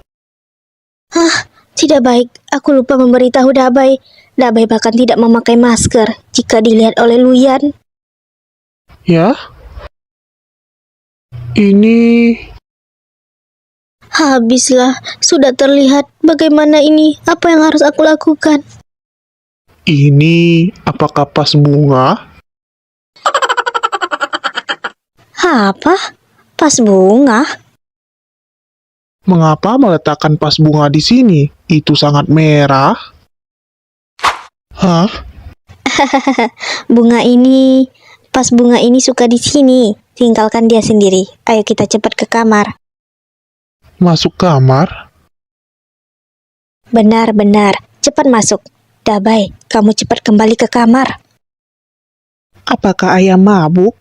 S3: Tidak baik, aku lupa memberitahu Dabai. Dabai bahkan tidak memakai masker jika dilihat oleh Luyan.
S4: Ya? Ini...
S3: Habislah, sudah terlihat. Bagaimana ini? Apa yang harus aku lakukan?
S4: Ini... apakah pas bunga?
S3: Apa? Pas bunga?
S4: Mengapa meletakkan pas bunga di sini? Itu sangat merah. Hah?
S3: Pas bunga ini suka di sini. Tinggalkan dia sendiri. Ayo kita cepat ke kamar.
S4: Masuk kamar?
S3: Benar. Cepat masuk. Dabai, kamu cepat kembali ke kamar.
S2: Apakah ayah mabuk?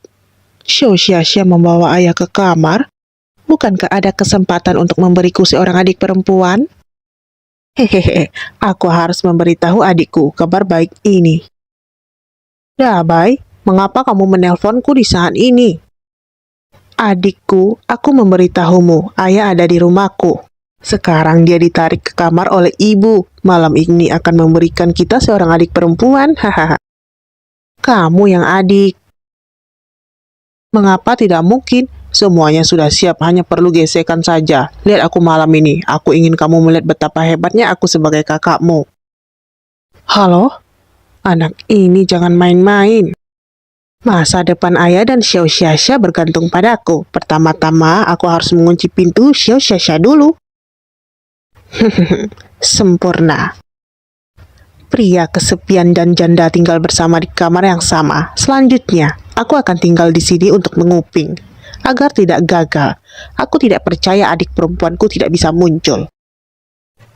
S2: Xiao Xia membawa ayah ke kamar? Bukankah ada kesempatan untuk memberiku seorang adik perempuan? Hehehe, aku harus memberitahu adikku kabar baik ini. Dabai, mengapa kamu menelponku di saat ini? Adikku, aku memberitahumu, ayah ada di rumahku. Sekarang dia ditarik ke kamar oleh ibu. Malam ini akan memberikan kita seorang adik perempuan. Hahaha. Kamu yang adik. Mengapa tidak mungkin? Semuanya sudah siap, hanya perlu gesekan saja. Lihat aku malam ini. Aku ingin kamu melihat betapa hebatnya aku sebagai kakakmu. Halo? Anak ini jangan main-main. Masa depan ayah dan Xiao Xia bergantung padaku. Pertama-tama aku harus mengunci pintu Xiao Xia dulu. Sempurna. Pria kesepian dan janda tinggal bersama di kamar yang sama. Selanjutnya, aku akan tinggal di sini untuk menguping. Agar tidak gagal, aku tidak percaya adik perempuanku tidak bisa muncul.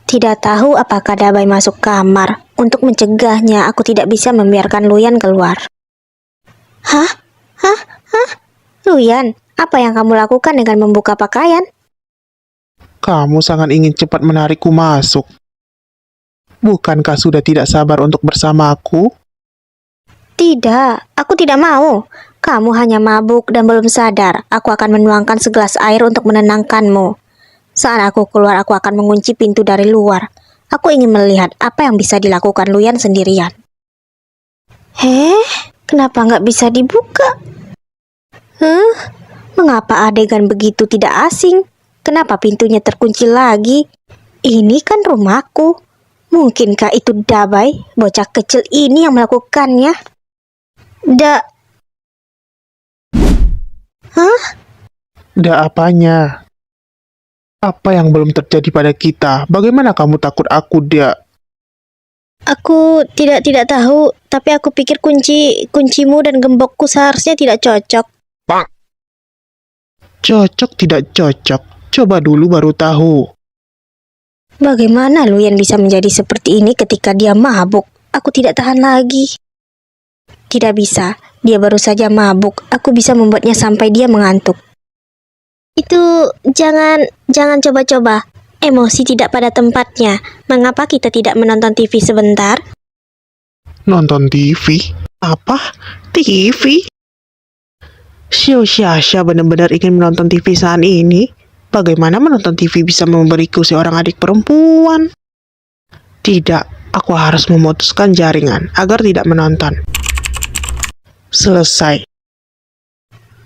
S3: Tidak tahu apakah Dabai masuk kamar. Untuk mencegahnya, aku tidak bisa membiarkan Luyan keluar. Hah? Luyan, apa yang kamu lakukan dengan membuka pakaian?
S4: Kamu sangat ingin cepat menarikku masuk. Bukankah sudah tidak sabar untuk bersamaku?
S3: Tidak, aku tidak mau. Kamu hanya mabuk dan belum sadar. Aku akan menuangkan segelas air untuk menenangkanmu. Saat aku keluar, aku akan mengunci pintu dari luar. Aku ingin melihat apa yang bisa dilakukan Luyan sendirian. Kenapa nggak bisa dibuka? Mengapa adegan begitu tidak asing? Kenapa pintunya terkunci lagi? Ini kan rumahku. Mungkinkah itu Dabai, bocah kecil ini yang melakukannya?
S4: Da apanya? Apa yang belum terjadi pada kita? Bagaimana kamu takut aku, Da?
S3: Aku tidak tahu, tapi aku pikir kuncimu dan gembokku seharusnya tidak cocok.
S4: Cocok tidak cocok? Coba dulu baru tahu.
S3: Bagaimana Luyan bisa menjadi seperti ini ketika dia mabuk? Aku tidak tahan lagi. Tidak bisa, dia baru saja mabuk. Aku bisa membuatnya sampai dia mengantuk. Itu jangan coba-coba. Emosi tidak pada tempatnya. Mengapa kita tidak menonton TV sebentar?
S4: Nonton TV?
S2: Apa? TV? Xiao Xia benar-benar ingin menonton TV saat ini? Bagaimana menonton TV bisa memberiku seorang adik perempuan? Tidak, aku harus memutuskan jaringan agar tidak menonton. Selesai.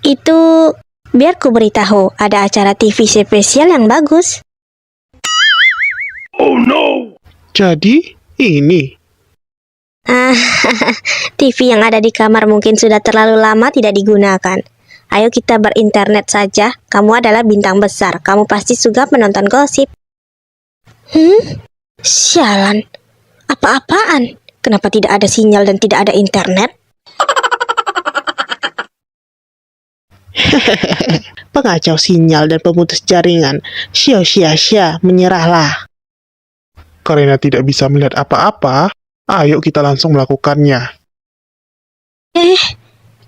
S3: Itu biar ku beritahu ada acara TV spesial yang bagus.
S4: Jadi, ini.
S3: Ah, TV yang ada di kamar mungkin sudah terlalu lama tidak digunakan. Ayo kita berinternet saja. Kamu adalah bintang besar. Kamu pasti suka menonton gosip. Sialan. Apa-apaan? Kenapa tidak ada sinyal dan tidak ada internet?
S2: Pengacau sinyal dan pemutus jaringan. Sia-sia, menyerahlah.
S4: Karena tidak bisa melihat apa-apa, ayo kita langsung melakukannya.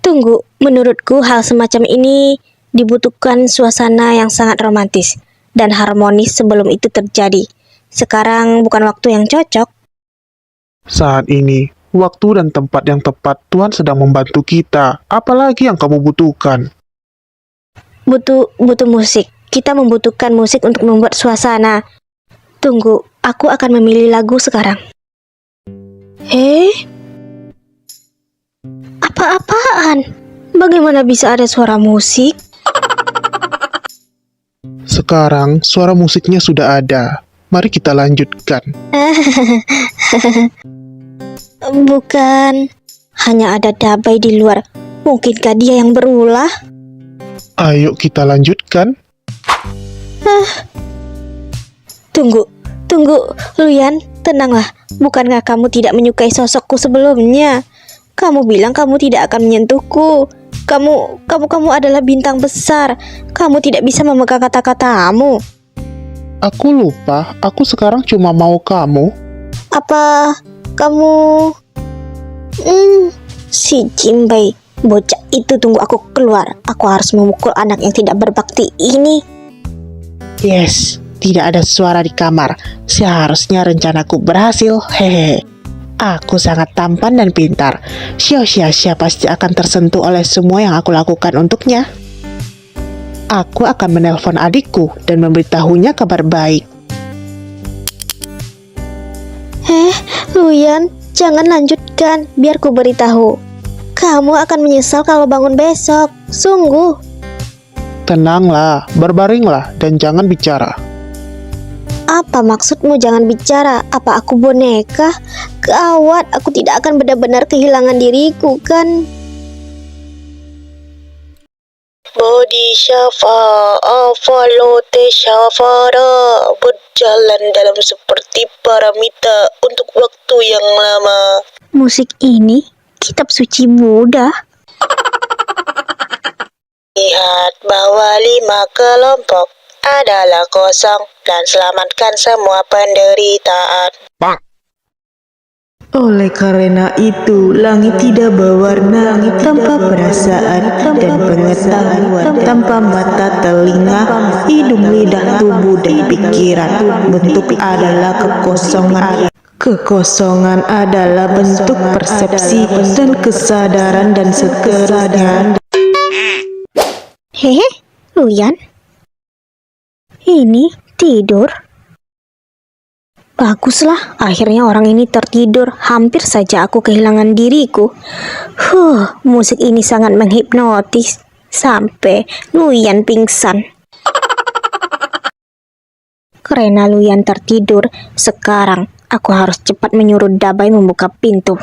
S3: Tunggu, menurutku hal semacam ini dibutuhkan suasana yang sangat romantis dan harmonis sebelum itu terjadi. Sekarang bukan waktu yang cocok.
S4: Saat ini, waktu dan tempat yang tepat Tuhan sedang membantu kita. Apalagi yang kamu butuhkan?
S3: Butuh musik. Kita membutuhkan musik untuk membuat suasana. Tunggu, aku akan memilih lagu sekarang. Apa-apaan? Bagaimana bisa ada suara musik?
S4: Sekarang, suara musiknya sudah ada. Mari kita lanjutkan.
S3: Bukan. Hanya ada Dabai di luar. Mungkinkah dia yang berulah?
S4: Ayo kita lanjutkan.
S3: Tunggu, Luyan, tenanglah. Bukankah kamu tidak menyukai sosokku sebelumnya? Kamu bilang kamu tidak akan menyentuhku. Kamu adalah bintang besar. Kamu tidak bisa memegang kata-katamu.
S4: Aku lupa, aku sekarang cuma mau kamu.
S3: Apa kamu... Si Jimbai, bocah itu tunggu aku keluar. Aku harus memukul anak yang tidak berbakti ini.
S2: Yes, tidak ada suara di kamar. Seharusnya rencanaku berhasil. Hehe. Aku sangat tampan dan pintar. Sia-sia pasti akan tersentuh oleh semua yang aku lakukan untuknya. Aku akan menelpon adikku dan memberitahunya kabar baik.
S3: Luyan, jangan lanjutkan. Biar ku beritahu. Kamu akan menyesal kalau bangun besok. Sungguh.
S4: Tenanglah, berbaringlah, dan jangan bicara.
S3: Apa maksudmu jangan bicara? Apa aku boneka? Gawat, aku tidak akan benar-benar kehilangan diriku, kan? Bodhisattva, Avalote Syafara, berjalan dalam seperti paramita untuk waktu yang lama. Musik ini kitab suci Buddha. Lihat bahwa 5 kelompok adalah kosong dan selamatkan semua penderitaan.
S5: Oleh karena itu, langit tidak berwarna, tanpa perasaan dan pengetahuan, tanpa mata, telinga, hidung, lidah, tubuh, dan pikiran. Bentuk adalah kekosongan. Kekosongan adalah bentuk persepsi dan kesadaran dan seterusnya.
S3: Hehe, Luyan. Ini tidur. Baguslah, akhirnya orang ini tertidur. Hampir saja aku kehilangan diriku. Musik ini sangat menghipnotis. Sampai Luyan pingsan. Karena Luyan tertidur, sekarang aku harus cepat menyuruh Dabai membuka pintu.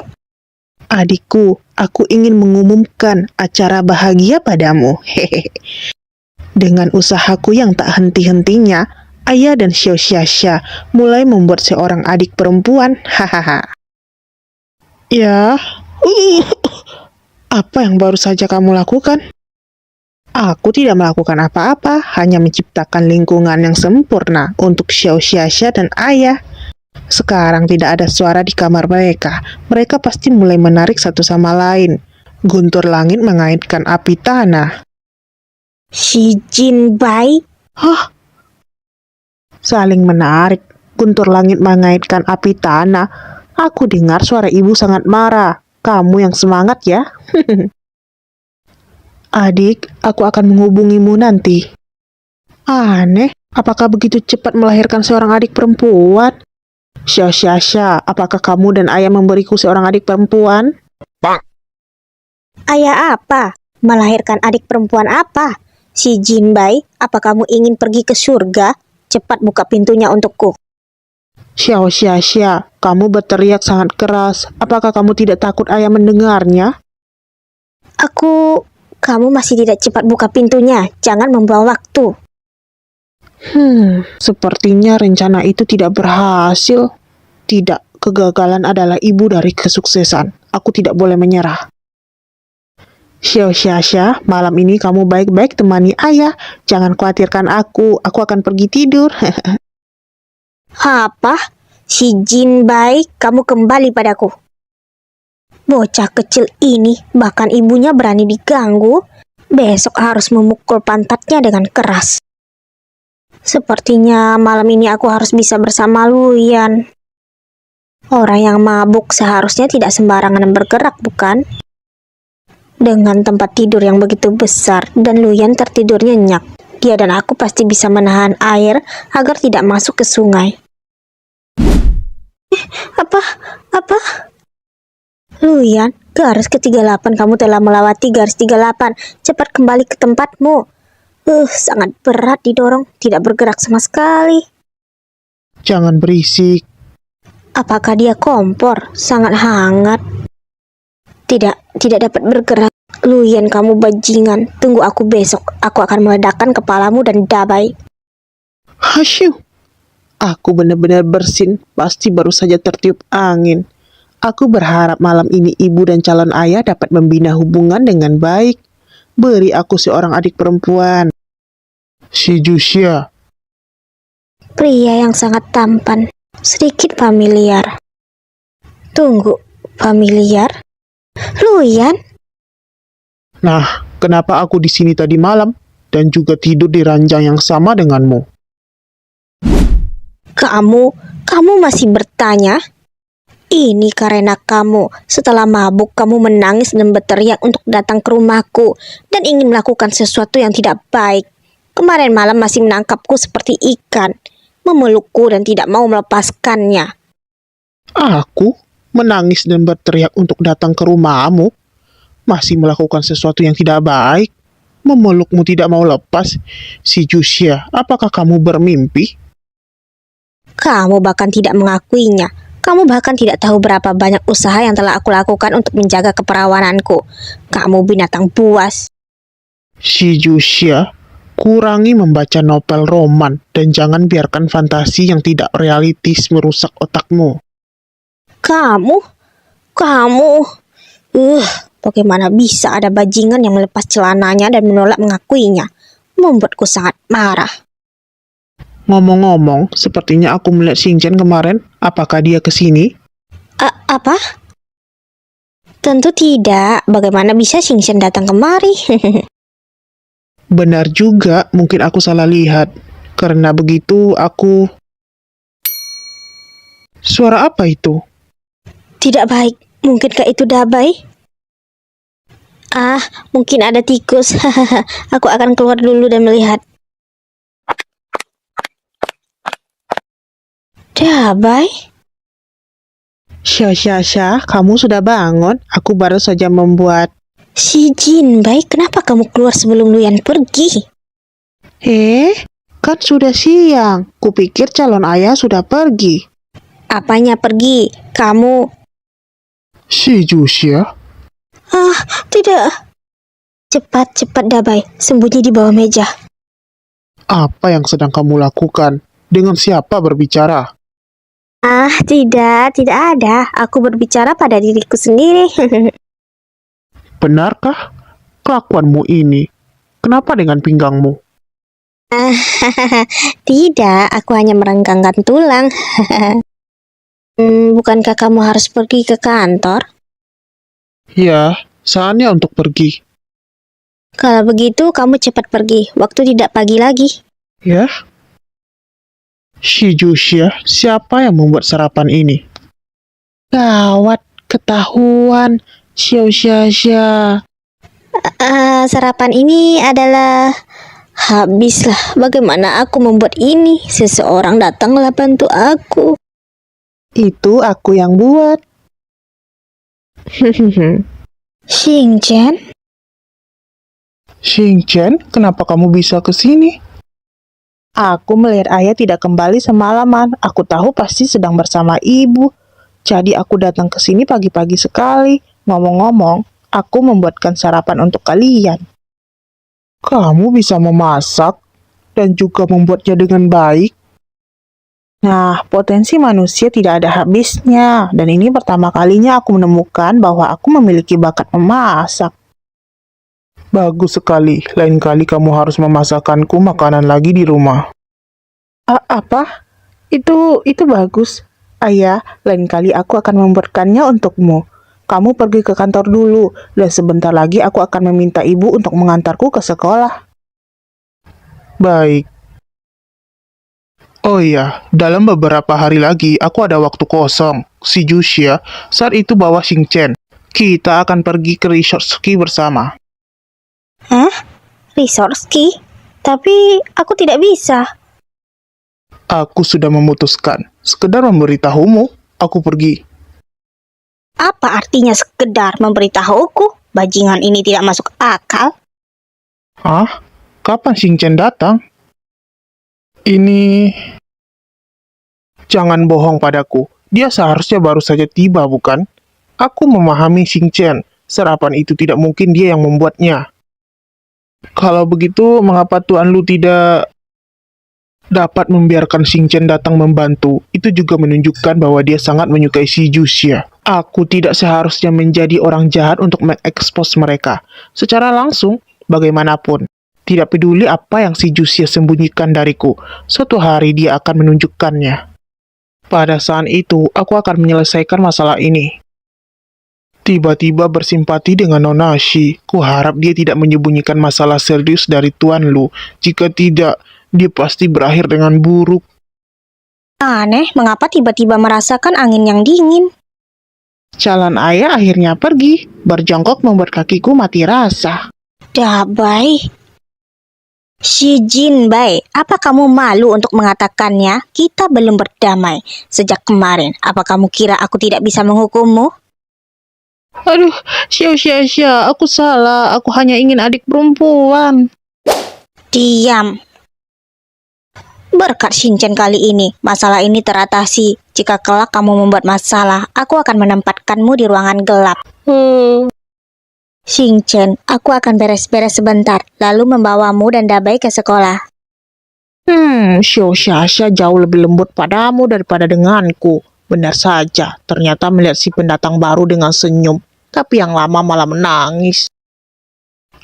S2: Adikku, aku ingin mengumumkan acara bahagia padamu. Hehehe. Dengan usahaku yang tak henti-hentinya, Ayah dan Xiao mulai membuat seorang adik perempuan. Hahaha. Ya, apa yang baru saja kamu lakukan? Aku tidak melakukan apa-apa, hanya menciptakan lingkungan yang sempurna untuk Xiao dan Ayah. Sekarang tidak ada suara di kamar mereka. Mereka pasti mulai menarik satu sama lain. Guntur langit mengaitkan api tanah.
S3: Si Jinbai?
S2: Hah? Saling menarik. Guntur langit mengaitkan api tanah. Aku dengar suara ibu sangat marah. Kamu yang semangat ya. Adik, aku akan menghubungimu nanti. Aneh, apakah begitu cepat melahirkan seorang adik perempuan? Xiao, apakah kamu dan ayah memberiku seorang adik perempuan?
S3: Ayah apa? Melahirkan adik perempuan apa? Si Jinbai, apa kamu ingin pergi ke surga? Cepat buka pintunya untukku.
S2: Xiao Xia Xia, kamu berteriak sangat keras. Apakah kamu tidak takut ayah mendengarnya?
S3: Kamu masih tidak cepat buka pintunya. Jangan membuang waktu.
S2: Sepertinya rencana itu tidak berhasil. Tidak, kegagalan adalah ibu dari kesuksesan. Aku tidak boleh menyerah. Xiao Xia Xia, malam ini kamu baik-baik temani ayah. Jangan khawatirkan aku akan pergi tidur.
S3: Apa? Si Jinbai, kamu kembali padaku. Bocah kecil ini, bahkan ibunya berani diganggu. Besok harus memukul pantatnya dengan keras. Sepertinya malam ini aku harus bisa bersama Luyan. Orang yang mabuk seharusnya tidak sembarangan bergerak, bukan? Dengan tempat tidur yang begitu besar dan Luyan tertidur nyenyak, dia dan aku pasti bisa menahan air agar tidak masuk ke sungai. Apa? Luyan, garis ke-38 kamu telah melewati garis 38. Cepat kembali ke tempatmu. Sangat berat didorong, tidak bergerak sama sekali.
S2: Jangan berisik.
S3: Apakah dia kompor? Sangat hangat. Tidak dapat bergerak. Luyan, kamu bajingan. Tunggu aku besok. Aku akan meledakkan kepalamu dan Dabai.
S2: Hasyu. Aku benar-benar bersin. Pasti baru saja tertiup angin. Aku berharap malam ini ibu dan calon ayah dapat membina hubungan dengan baik. Beri aku seorang adik perempuan.
S4: Si Jusia,
S3: Pria yang sangat tampan. Sedikit familiar. Tunggu, familiar? Luyan?
S4: nah, kenapa aku di sini tadi malam dan juga tidur di ranjang yang sama denganmu?
S3: Kamu masih bertanya? Ini karena kamu. Setelah mabuk, kamu menangis dan berteriak untuk datang ke rumahku dan ingin melakukan sesuatu yang tidak baik. Kemarin malam masih menangkapku seperti ikan, memelukku dan tidak mau melepaskannya.
S4: Aku menangis dan berteriak untuk datang ke rumahmu, masih melakukan sesuatu yang tidak baik, memelukmu tidak mau lepas. Si Jusia, apakah kamu bermimpi?
S3: Kamu bahkan tidak mengakuinya. Kamu bahkan tidak tahu berapa banyak usaha yang telah aku lakukan untuk menjaga keperawananku. Kamu binatang buas.
S4: Si Jusia, kurangi membaca novel roman dan jangan biarkan fantasi yang tidak realistis merusak otakmu.
S3: Kamu, bagaimana bisa ada bajingan yang melepas celananya dan menolak mengakuinya? Membuatku sangat marah.
S4: Ngomong-ngomong, sepertinya aku melihat Xingchen kemarin. Apakah dia ke sini?
S3: Apa? Tentu tidak. Bagaimana bisa Xingchen datang kemari?
S4: Benar juga, mungkin aku salah lihat. Karena begitu, aku... Suara apa itu?
S3: Tidak baik. Mungkinkah itu Dabai? Mungkin ada tikus. Aku akan keluar dulu dan melihat. Dabai?
S2: Xia, kamu sudah bangun? Aku baru saja membuat...
S3: Si Jinbai, kenapa kamu keluar sebelum Luyan pergi?
S2: Kan sudah siang. Kupikir calon ayah sudah pergi.
S3: Apanya pergi? Kamu...
S4: Si Jusia?
S3: Tidak. Cepat Dabai, sembunyi di bawah meja.
S4: Apa yang sedang kamu lakukan? Dengan siapa berbicara?
S3: Tidak ada. Aku berbicara pada diriku sendiri.
S4: Benarkah kelakuanmu ini? Kenapa dengan pinggangmu?
S3: Tidak, aku hanya merenggangkan tulang. Bukankah kamu harus pergi ke kantor?
S4: Ya, saatnya untuk pergi.
S3: Kalau begitu, kamu cepat pergi. Waktu tidak pagi lagi.
S4: Ya? Si Jusia, siapa yang membuat sarapan ini?
S2: Gawat, ketahuan. Xiao Xia.
S3: Sarapan ini adalah... Habislah, bagaimana aku membuat ini? Seseorang datanglah bantu aku.
S2: Itu aku yang buat.
S3: Xingchen?
S4: Xingchen, kenapa kamu bisa ke sini?
S2: Aku melihat ayah tidak kembali semalaman. Aku tahu pasti sedang bersama ibu. Jadi aku datang ke sini pagi-pagi sekali. Ngomong-ngomong, aku membuatkan sarapan untuk kalian.
S4: Kamu bisa memasak dan juga membuatnya dengan baik.
S2: Nah, potensi manusia tidak ada habisnya. Dan ini pertama kalinya aku menemukan bahwa aku memiliki bakat memasak.
S4: Bagus sekali. Lain kali kamu harus memasakkanku makanan lagi di rumah.
S2: Apa? Itu bagus. Ayah, lain kali aku akan membuatkannya untukmu. Kamu pergi ke kantor dulu, dan sebentar lagi aku akan meminta ibu untuk mengantarku ke sekolah.
S4: Baik. Oh iya, dalam beberapa hari lagi aku ada waktu kosong. Si Jusia saat itu bawa Xingchen. Kita akan pergi ke resort ski bersama.
S3: Hah? Resort ski? Tapi aku tidak bisa.
S4: Aku sudah memutuskan. Sekedar memberitahumu, aku pergi.
S3: Apa artinya sekedar memberitahuku? Bajingan ini tidak masuk akal.
S4: Hah? Kapan Xingchen datang? Ini... Jangan bohong padaku. Dia seharusnya baru saja tiba, bukan? Aku memahami Xingchen. Sarapan itu tidak mungkin dia yang membuatnya. Kalau begitu, mengapa Tuan Lu tidak dapat membiarkan Xingchen datang membantu? Itu juga menunjukkan bahwa dia sangat menyukai si Jusia. Aku tidak seharusnya menjadi orang jahat untuk mengekspos mereka. Secara langsung, bagaimanapun. Tidak peduli apa yang si Jusia sembunyikan dariku, suatu hari dia akan menunjukkannya. Pada saat itu, aku akan menyelesaikan masalah ini. Tiba-tiba bersimpati dengan Nona Shi. Kuharap dia tidak menyembunyikan masalah serius dari Tuan Lu. Jika tidak, dia pasti berakhir dengan buruk.
S3: Aneh, mengapa tiba-tiba merasakan angin yang dingin?
S2: Calon ayah akhirnya pergi. Berjongkok membuat kakiku mati rasa.
S3: Dabai. Xi Jinbai, apa kamu malu untuk mengatakannya? Kita belum berdamai sejak kemarin. Apa kamu kira aku tidak bisa menghukummu?
S2: Aduh, Xia, aku salah. Aku hanya ingin adik perempuan.
S3: Diam. Berkat Xingchen kali ini, masalah ini teratasi. Jika kelak kamu membuat masalah, aku akan menempatkanmu di ruangan gelap. Xingchen, aku akan beres-beres sebentar, lalu membawamu dan Dabai ke sekolah.
S2: Xia jauh lebih lembut padamu daripada denganku. Benar saja, ternyata melihat si pendatang baru dengan senyum, tapi yang lama malah menangis.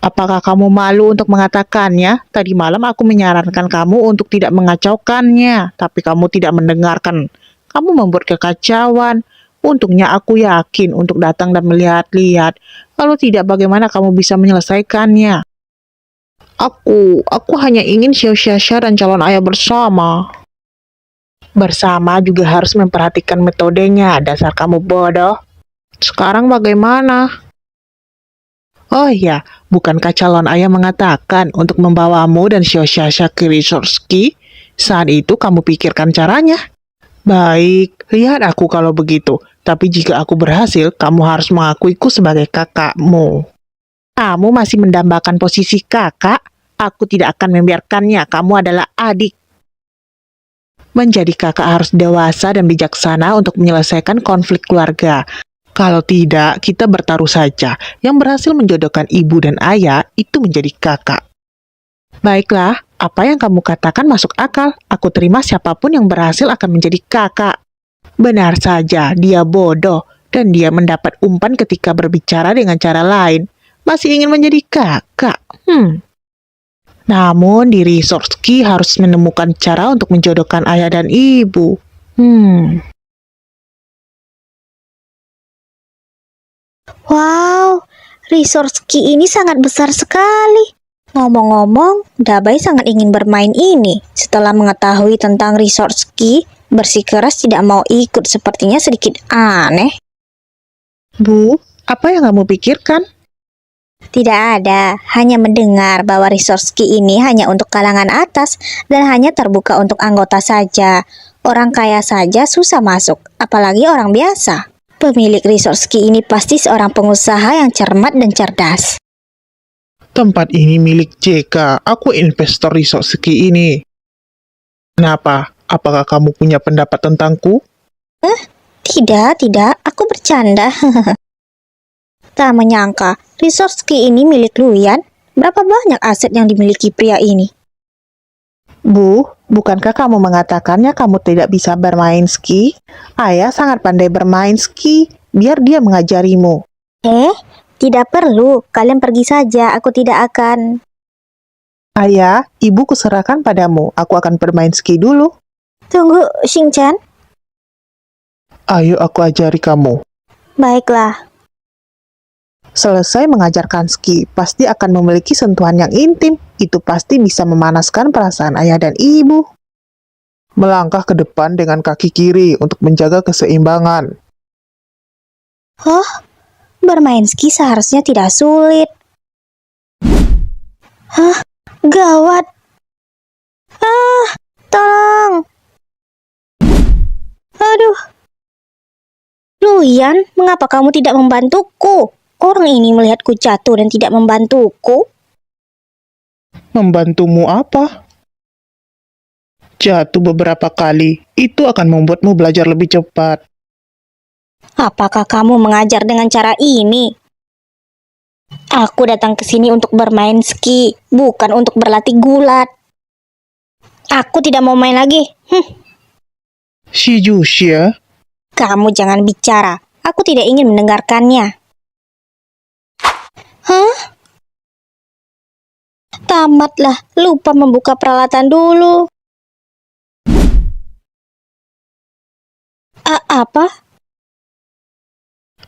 S2: Apakah kamu malu untuk mengatakannya? Tadi malam aku menyarankan kamu untuk tidak mengacaukannya, tapi kamu tidak mendengarkan. Kamu membuat kekacauan. Untungnya aku yakin untuk datang dan melihat-lihat. Kalau tidak, bagaimana kamu bisa menyelesaikannya? Aku hanya ingin Xia dan calon ayah bersama. Bersama juga harus memperhatikan metodenya, dasar kamu bodoh. Sekarang bagaimana? Oh iya, bukankah calon ayah mengatakan untuk membawamu dan Xia ke resort ski? Saat itu kamu pikirkan caranya. Baik, lihat aku kalau begitu. Tapi jika aku berhasil, kamu harus mengakuiku sebagai kakakmu. Kamu masih mendambakan posisi kakak? Aku tidak akan membiarkannya. Kamu adalah adik. Menjadi kakak harus dewasa dan bijaksana untuk menyelesaikan konflik keluarga. Kalau tidak, kita bertaruh saja. Yang berhasil menjodohkan ibu dan ayah itu menjadi kakak. Baiklah, apa yang kamu katakan masuk akal. Aku terima siapapun yang berhasil akan menjadi kakak. Benar saja, dia bodoh. Dan dia mendapat umpan ketika berbicara dengan cara lain. Masih ingin menjadi kakak. Namun di resort ski harus menemukan cara untuk menjodohkan ayah dan ibu.
S3: Wow, resort ski ini sangat besar sekali. Ngomong-ngomong, Dabai sangat ingin bermain ini. Setelah mengetahui tentang resort ski, bersikeras tidak mau ikut, sepertinya sedikit aneh.
S2: Bu, apa yang kamu pikirkan?
S3: Tidak ada, hanya mendengar bahwa resort ski ini hanya untuk kalangan atas dan hanya terbuka untuk anggota saja. Orang kaya saja susah masuk, apalagi orang biasa. Pemilik resort ski ini pasti seorang pengusaha yang cermat dan cerdas.
S4: Tempat ini milik JK. Aku investor resort ski ini. Kenapa? Apakah kamu punya pendapat tentangku?
S3: Tidak, aku bercanda. Tak menyangka, resort ski ini milik Luyan. Berapa banyak aset yang dimiliki pria ini?
S5: Bu, bukankah kamu mengatakannya kamu tidak bisa bermain ski? Ayah sangat pandai bermain ski. Biar dia mengajarimu.
S3: Tidak perlu. Kalian pergi saja, aku tidak akan.
S5: Ayah, ibu kuserahkan padamu. Aku akan bermain ski dulu.
S3: Tunggu, Xingchen.
S4: Ayo aku ajari kamu.
S3: Baiklah.
S5: Selesai mengajarkan ski, pasti akan memiliki sentuhan yang intim. Itu pasti bisa memanaskan perasaan ayah dan ibu.
S4: Melangkah ke depan dengan kaki kiri untuk menjaga keseimbangan.
S3: Bermain ski seharusnya tidak sulit. Gawat. Tolong. Aduh. Luyan, mengapa kamu tidak membantuku? Orang ini melihatku jatuh dan tidak membantuku.
S4: Membantumu apa? Jatuh beberapa kali, itu akan membuatmu belajar lebih cepat.
S3: Apakah kamu mengajar dengan cara ini? Aku datang ke sini untuk bermain ski, bukan untuk berlatih gulat. Aku tidak mau main lagi.
S4: Si Jusia,
S3: Kamu jangan bicara. Aku tidak ingin mendengarkannya. Tamatlah, lupa membuka peralatan dulu. Apa?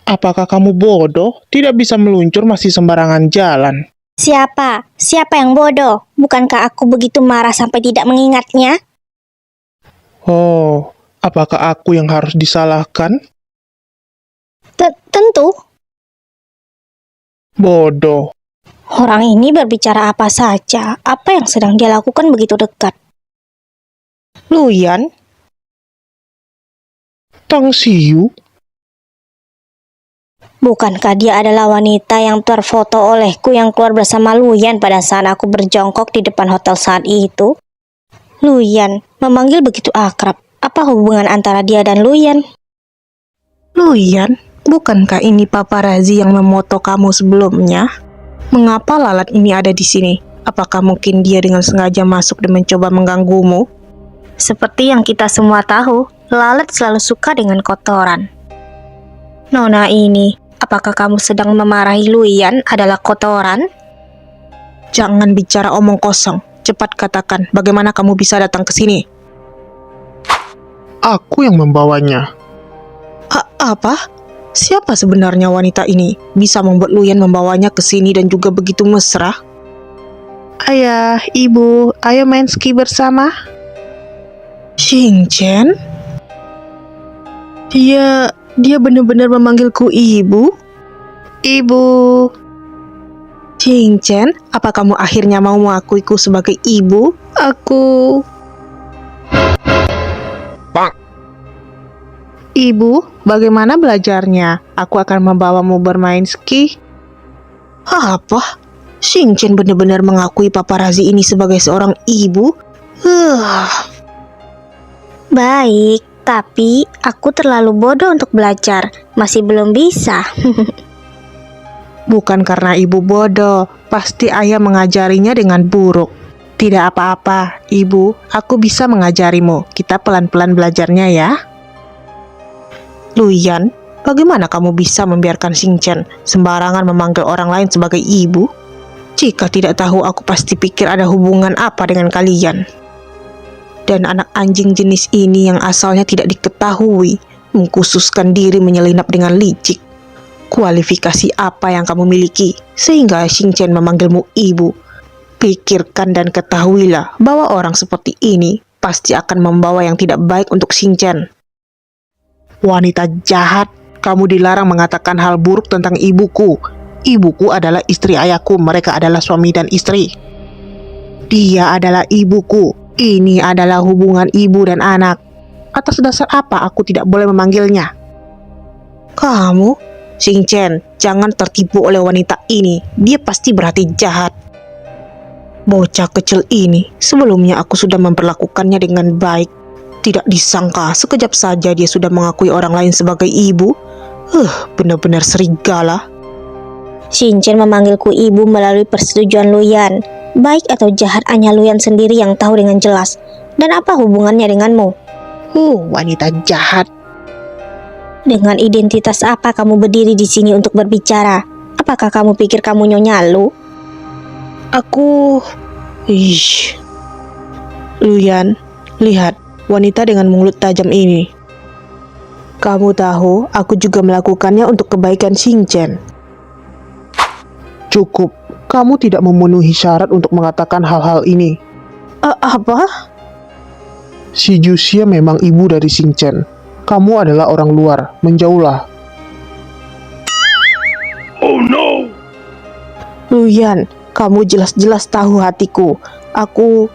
S4: apakah kamu bodoh? Tidak bisa meluncur masih sembarangan jalan.
S3: Siapa? Siapa yang bodoh? Bukankah aku begitu marah sampai tidak mengingatnya?
S4: Oh, apakah aku yang harus disalahkan?
S3: Tentu.
S4: Bodoh.
S3: Orang ini berbicara apa saja. Apa yang sedang dia lakukan begitu dekat?
S5: Luyan,
S4: Tang Siyu,
S3: Bukankah dia adalah wanita yang terfoto olehku yang keluar bersama Luyan pada saat aku berjongkok di depan hotel saat itu? Luyan, memanggil begitu akrab. Apa hubungan antara dia dan Luyan?
S5: Luyan, bukankah ini paparazi yang memoto kamu sebelumnya? Mengapa lalat ini ada di sini? Apakah mungkin dia dengan sengaja masuk dan mencoba mengganggumu?
S3: Seperti yang kita semua tahu, lalat selalu suka dengan kotoran. Nona ini, apakah kamu sedang memarahi Luyan adalah kotoran?
S5: Jangan bicara omong kosong. Cepat katakan, bagaimana kamu bisa datang ke sini?
S4: aku yang membawanya.
S5: Apa? Siapa sebenarnya wanita ini? Bisa membuat Luyan membawanya ke sini dan juga begitu mesra? Ayah, ibu, ayo main ski bersama. Xingchen? Dia benar-benar memanggilku ibu? Ibu. Xingchen, apa kamu akhirnya mau mengakuiku sebagai ibu? Aku... Ibu, bagaimana belajarnya? Aku akan membawamu bermain ski. Apa? Xingchen benar-benar mengakui paparazi ini sebagai seorang ibu?
S3: Baik, tapi aku terlalu bodoh untuk belajar. Masih belum bisa.
S5: Bukan karena ibu bodoh, pasti ayah mengajarinya dengan buruk. Tidak apa-apa, ibu, aku bisa mengajarimu. Kita pelan-pelan belajarnya ya. Luyan, bagaimana kamu bisa membiarkan Xingchen sembarangan memanggil orang lain sebagai ibu? Jika tidak tahu, aku pasti pikir ada hubungan apa dengan kalian. Dan anak anjing jenis ini yang asalnya tidak diketahui, mengkhususkan diri menyelinap dengan licik. Kualifikasi apa yang kamu miliki, sehingga Xingchen memanggilmu ibu? Pikirkan dan ketahuilah bahwa orang seperti ini pasti akan membawa yang tidak baik untuk Xingchen. Wanita jahat, kamu dilarang mengatakan hal buruk tentang ibuku. Ibuku adalah istri ayahku, mereka adalah suami dan istri. Dia adalah ibuku. Ini adalah hubungan ibu dan anak. Atas dasar apa aku tidak boleh memanggilnya? Kamu? Xingchen, jangan tertipu oleh wanita ini. Dia pasti berhati jahat. Bocah kecil ini, sebelumnya aku sudah memperlakukannya dengan baik. Tidak disangka, sekejap saja dia sudah mengakui orang lain sebagai ibu. Benar-benar serigala.
S3: Xingchen memanggilku ibu melalui persetujuan Luyan. Baik atau jahat hanya Luyan sendiri yang tahu dengan jelas. Dan apa hubungannya denganmu?
S2: Wanita jahat.
S3: Dengan identitas apa kamu berdiri di sini untuk berbicara? Apakah kamu pikir kamu Nyonya Lu?
S5: Aku... Luyan, lihat wanita dengan mulut tajam ini. Kamu tahu, aku juga melakukannya untuk kebaikan Xingchen.
S2: Cukup, kamu tidak memenuhi syarat untuk mengatakan hal-hal ini.
S5: Apa?
S2: Si Jusia memang ibu dari Xingchen. Kamu adalah orang luar, menjauhlah.
S5: Luyan, kamu jelas-jelas tahu hatiku. Aku...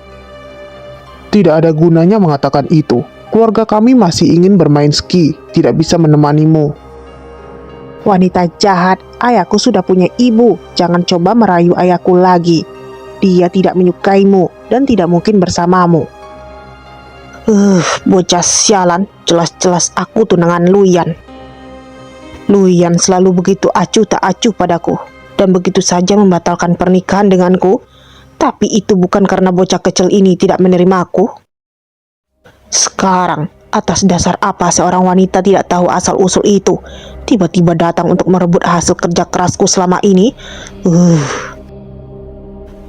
S2: Tidak ada gunanya mengatakan itu. Keluarga kami masih ingin bermain ski, tidak bisa menemanimu. Wanita jahat, ayahku sudah punya ibu. Jangan coba merayu ayahku lagi. Dia tidak menyukaimu dan tidak mungkin bersamamu.
S5: Bocah sialan, jelas-jelas aku tunangan Luyan. Luyan selalu begitu acuh tak acuh padaku, dan begitu saja membatalkan pernikahan denganku. Tapi itu bukan karena bocah kecil ini tidak menerima aku. Sekarang, atas dasar apa seorang wanita tidak tahu asal-usul itu, tiba-tiba datang untuk merebut hasil kerja kerasku selama ini?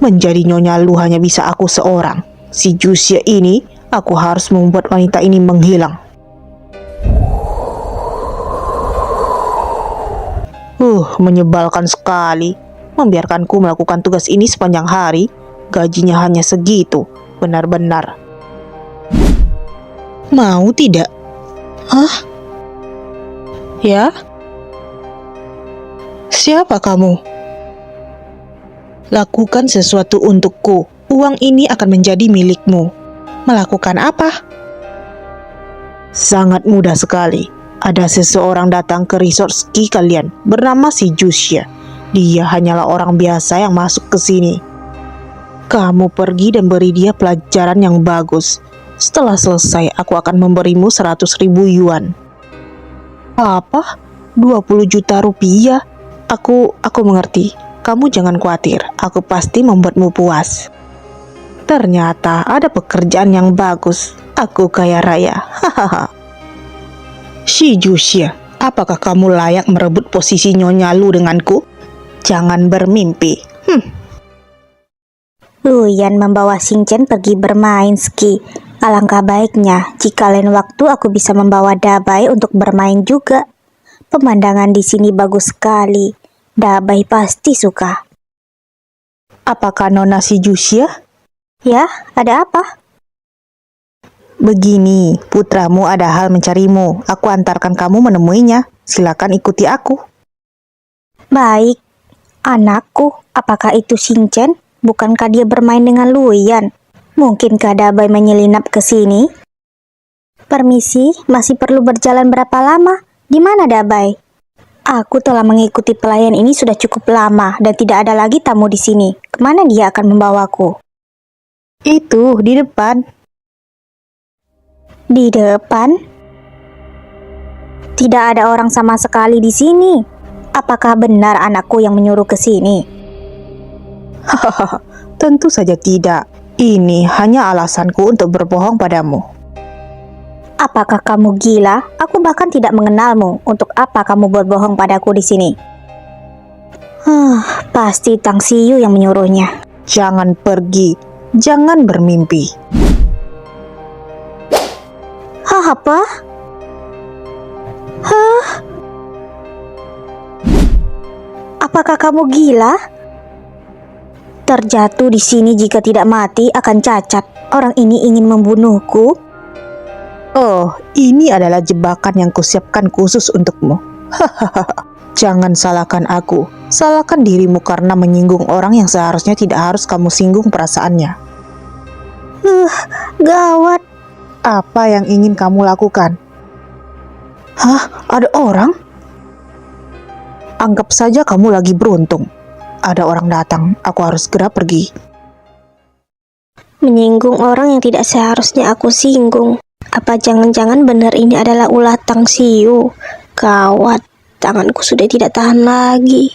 S5: Menjadi Nyonya Lu hanya bisa aku seorang. Si Jusia ini, aku harus membuat wanita ini menghilang. Menyebalkan sekali. Membiarkanku melakukan tugas ini sepanjang hari. Gajinya hanya segitu. Benar-benar. Mau tidak? Hah? Ya? Siapa kamu? Lakukan sesuatu untukku. Uang ini akan menjadi milikmu. Melakukan apa? Sangat mudah sekali. Ada seseorang datang ke resort ski kalian bernama si Jusia. Dia hanyalah orang biasa yang masuk ke sini. Kamu pergi dan beri dia pelajaran yang bagus. Setelah selesai, aku akan memberimu 100.000 yuan. Apa? 20 juta rupiah? Aku mengerti. Kamu jangan khawatir. Aku pasti membuatmu puas. Ternyata ada pekerjaan yang bagus. Aku kaya raya. Hahaha. Si Jusia, apakah kamu layak merebut posisi Nyonya Lu denganku? Jangan bermimpi.
S3: Luyan membawa Xingchen pergi bermain ski. Alangkah baiknya jika lain waktu aku bisa membawa Dabai untuk bermain juga. Pemandangan di sini bagus sekali. Dabai pasti suka.
S5: Apakah Nona si Jusia?
S3: Ya, ada apa?
S5: Begini, putramu ada hal mencarimu. Aku antarkan kamu menemuinya. Silakan ikuti aku.
S3: Baik. Anakku, apakah itu Xingchen? Bukankah dia bermain dengan Luyan? Mungkinkah Dabai menyelinap ke sini? Permisi, masih perlu berjalan berapa lama? Di mana Dabai? Aku telah mengikuti pelayan ini sudah cukup lama dan tidak ada lagi tamu di sini. Kemana dia akan membawaku?
S5: Itu, di depan.
S3: Di depan? Tidak ada orang sama sekali di sini. Apakah benar anakku yang menyuruh ke sini?
S5: Hahaha, tentu saja tidak. Ini hanya alasanku untuk berbohong padamu.
S3: Apakah kamu gila? Aku bahkan tidak mengenalmu. Untuk apa kamu berbohong padaku di sini? Pasti Tang Siyu yang menyuruhnya.
S5: Jangan pergi. Jangan bermimpi.
S3: Apa? Apakah kamu gila? Terjatuh di sini jika tidak mati akan cacat. Orang ini ingin membunuhku.
S5: Oh, ini adalah jebakan yang kusiapkan khusus untukmu. Hahaha. Jangan salahkan aku. Salahkan dirimu karena menyinggung orang yang seharusnya tidak harus kamu singgung perasaannya.
S3: Gawat.
S5: Apa yang ingin kamu lakukan? Hah? Ada orang? Anggap saja kamu lagi beruntung. Ada orang datang, aku harus segera pergi.
S3: Menyinggung orang yang tidak seharusnya aku singgung. Apa jangan-jangan benar ini adalah ulah Tang Siu? Gawat, tanganku sudah tidak tahan lagi.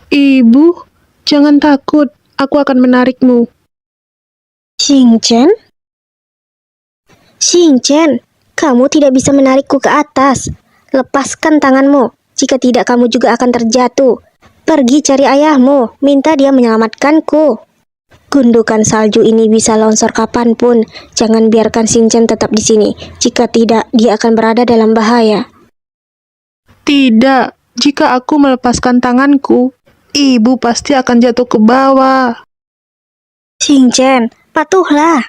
S2: Ibu, jangan takut. Aku akan menarikmu.
S3: Xingchen? Xingchen, kamu tidak bisa menarikku ke atas. Lepaskan tanganmu. Jika tidak, kamu juga akan terjatuh. Pergi cari ayahmu, minta dia menyelamatkanku. Gundukan salju ini bisa longsor kapanpun. Jangan biarkan Xingchen tetap di sini. Jika tidak, dia akan berada dalam bahaya.
S2: Tidak, jika aku melepaskan tanganku, ibu pasti akan jatuh ke bawah.
S3: Xingchen, patuhlah.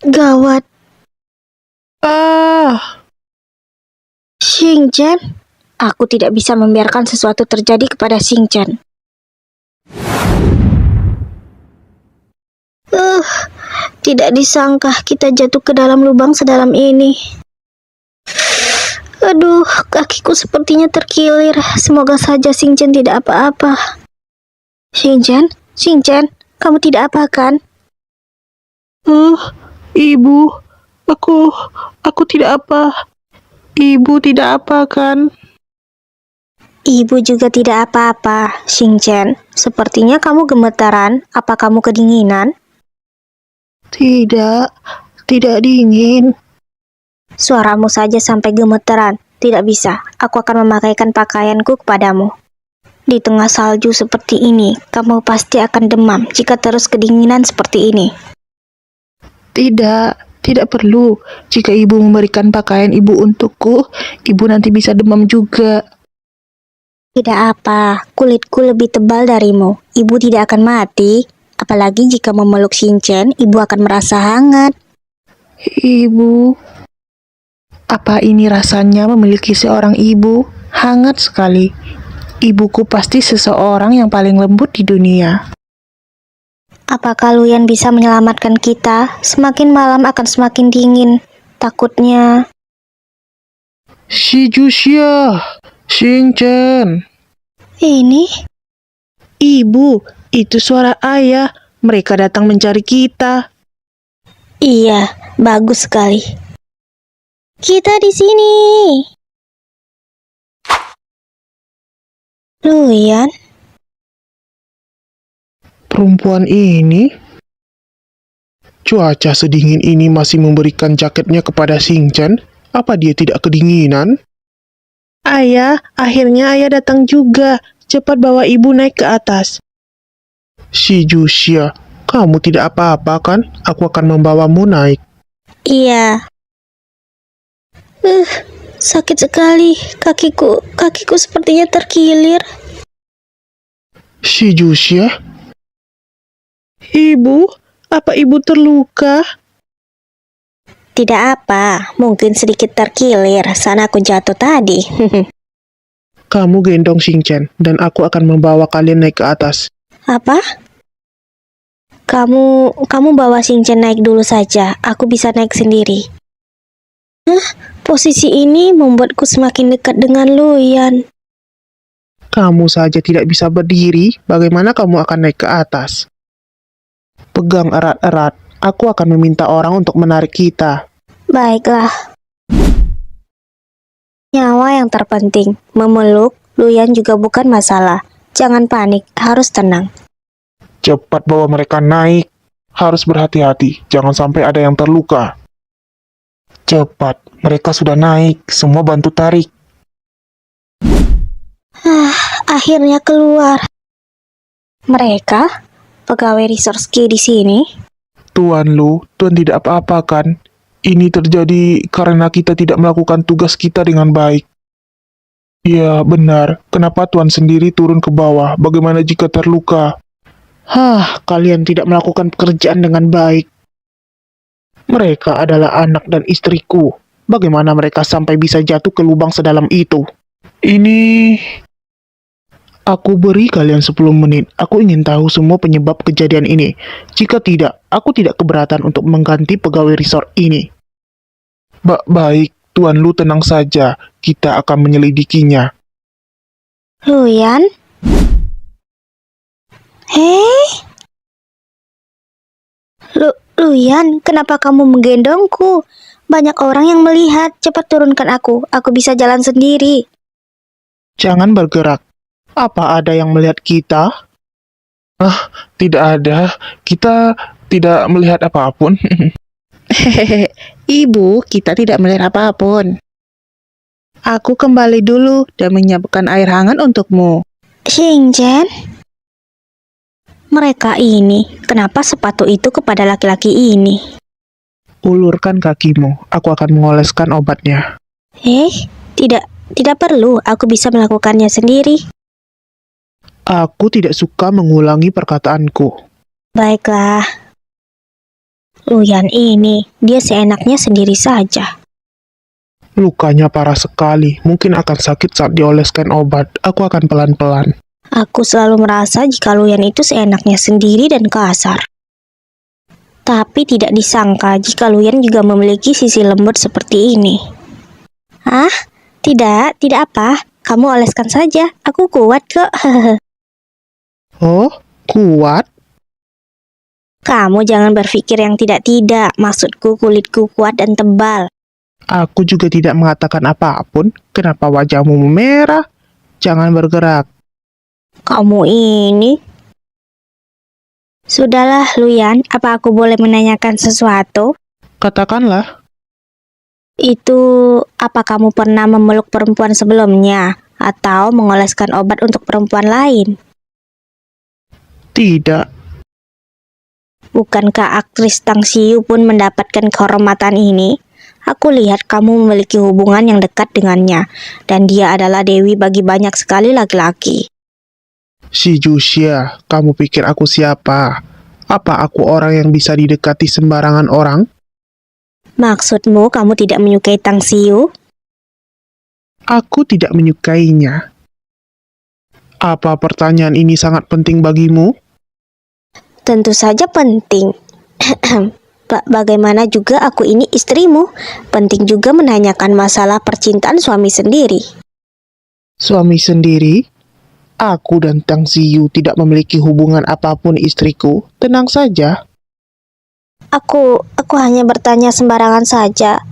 S3: Gawat.
S2: Ah,
S3: Xingchen, aku tidak bisa membiarkan sesuatu terjadi kepada Xingchen. Tidak disangka kita jatuh ke dalam lubang sedalam ini. Aduh, kakiku sepertinya terkilir. Semoga saja Xingchen tidak apa-apa. Xingchen, kamu tidak apa kan?
S2: ibu, aku tidak apa. Ibu tidak apa kan?
S3: Ibu juga tidak apa-apa, Xingchen. Sepertinya kamu gemetaran. Apa kamu kedinginan?
S2: Tidak dingin.
S3: Suaramu saja sampai gemeteran. Tidak bisa, aku akan memakaikan pakaianku kepadamu. Di tengah salju seperti ini, kamu pasti akan demam jika terus kedinginan seperti ini.
S2: Tidak perlu. Jika ibu memberikan pakaian ibu untukku, ibu nanti bisa demam juga.
S3: Tidak apa, kulitku lebih tebal darimu. Ibu tidak akan mati. Apalagi jika memeluk Xingchen, ibu akan merasa hangat.
S2: Ibu, apa ini rasanya memiliki seorang ibu? Hangat sekali. Ibuku pasti seseorang yang paling lembut di dunia.
S3: Apakah Luyan bisa menyelamatkan kita? Semakin malam akan semakin dingin. Takutnya...
S4: Si Jusia, Xingchen.
S3: Ini?
S2: Ibu, itu suara ayah. Mereka datang mencari kita.
S3: Iya, bagus sekali. Kita di sini. Luyan,
S4: Perempuan ini? Cuaca sedingin ini masih memberikan jaketnya kepada Xingchen? Apa dia tidak kedinginan?
S2: Ayah, akhirnya ayah datang juga. Cepat bawa ibu naik ke atas.
S4: Si Jusia, kamu tidak apa-apa kan? Aku akan membawamu naik.
S3: iya. Sakit sekali. Kakiku sepertinya terkilir.
S4: Si Jusia,
S2: Ibu, apa ibu terluka?
S3: Tidak apa, mungkin sedikit terkilir. Sana aku jatuh tadi.
S4: kamu gendong Xingchen dan aku akan membawa kalian naik ke atas.
S3: Apa? Kamu bawa Xingchen naik dulu saja. Aku bisa naik sendiri. Posisi ini membuatku semakin dekat dengan Luyan.
S4: Kamu saja tidak bisa berdiri, bagaimana kamu akan naik ke atas? Pegang erat-erat, aku akan meminta orang untuk menarik kita.
S3: Baiklah. Nyawa yang terpenting. Memeluk Luyan juga bukan masalah. Jangan panik, harus tenang.
S4: Cepat bawa mereka naik. Harus berhati-hati, jangan sampai ada yang terluka. Cepat, mereka sudah naik, semua bantu tarik.
S3: Akhirnya keluar. Mereka? Pegawai resource key di sini?
S4: Tuan Lu, Tuan tidak apa-apa kan? Ini terjadi karena kita tidak melakukan tugas kita dengan baik. Ya, benar. Kenapa Tuan sendiri turun ke bawah? Bagaimana jika terluka?
S2: Kalian tidak melakukan pekerjaan dengan baik.
S4: Mereka adalah anak dan istriku. Bagaimana mereka sampai bisa jatuh ke lubang sedalam itu? Ini... Aku beri kalian 10 menit. Aku ingin tahu semua penyebab kejadian ini. Jika tidak, aku tidak keberatan untuk mengganti pegawai resort ini. Baik, Tuan Lu tenang saja. Kita akan menyelidikinya.
S3: Luyan? Hei? Luyan, kenapa kamu menggendongku? Banyak orang yang melihat. Cepat turunkan aku. Aku bisa jalan sendiri.
S4: Jangan bergerak. Apa ada yang melihat kita? Tidak ada. Kita tidak melihat apapun.
S5: Hehehe, ibu, kita tidak melihat apapun. Aku kembali dulu dan menyiapkan air hangat untukmu.
S3: Xingchen? Mereka ini, kenapa sepatu itu kepada laki-laki ini?
S4: Ulurkan kakimu. Aku akan mengoleskan obatnya.
S3: Tidak perlu. Aku bisa melakukannya sendiri.
S4: Aku tidak suka mengulangi perkataanku.
S3: Baiklah. Luyan ini, dia seenaknya sendiri saja.
S4: Lukanya parah sekali. Mungkin akan sakit saat dioleskan obat. Aku akan pelan-pelan.
S3: Aku selalu merasa jika Luyan itu seenaknya sendiri dan kasar. Tapi tidak disangka jika Luyan juga memiliki sisi lembut seperti ini. Tidak apa. Kamu oleskan saja. Aku kuat kok.
S4: Oh, kuat?
S3: Kamu jangan berpikir yang tidak-tidak. Maksudku kulitku kuat dan tebal.
S4: Aku juga tidak mengatakan apapun. Kenapa wajahmu memerah? Jangan bergerak.
S3: Kamu ini. Sudahlah, Luyan. Apa aku boleh menanyakan sesuatu?
S4: Katakanlah.
S3: Itu, apa kamu pernah memeluk perempuan sebelumnya? Atau mengoleskan obat untuk perempuan lain?
S4: Tidak.
S3: Bukankah aktris Tang Xiu pun mendapatkan kehormatan ini? Aku lihat kamu memiliki hubungan yang dekat dengannya, dan dia adalah dewi bagi banyak sekali laki-laki.
S4: Si Jusia, kamu pikir aku siapa? Apa aku orang yang bisa didekati sembarangan orang?
S3: Maksudmu kamu tidak menyukai Tang Xiu?
S4: Aku tidak menyukainya. Apa pertanyaan ini sangat penting bagimu?
S3: Tentu saja penting. Bagaimana juga aku ini istrimu? Penting juga menanyakan masalah percintaan suami sendiri.
S4: Suami sendiri? Aku dan Tang Xiu tidak memiliki hubungan apapun istriku. Tenang saja.
S3: Aku hanya bertanya sembarangan saja.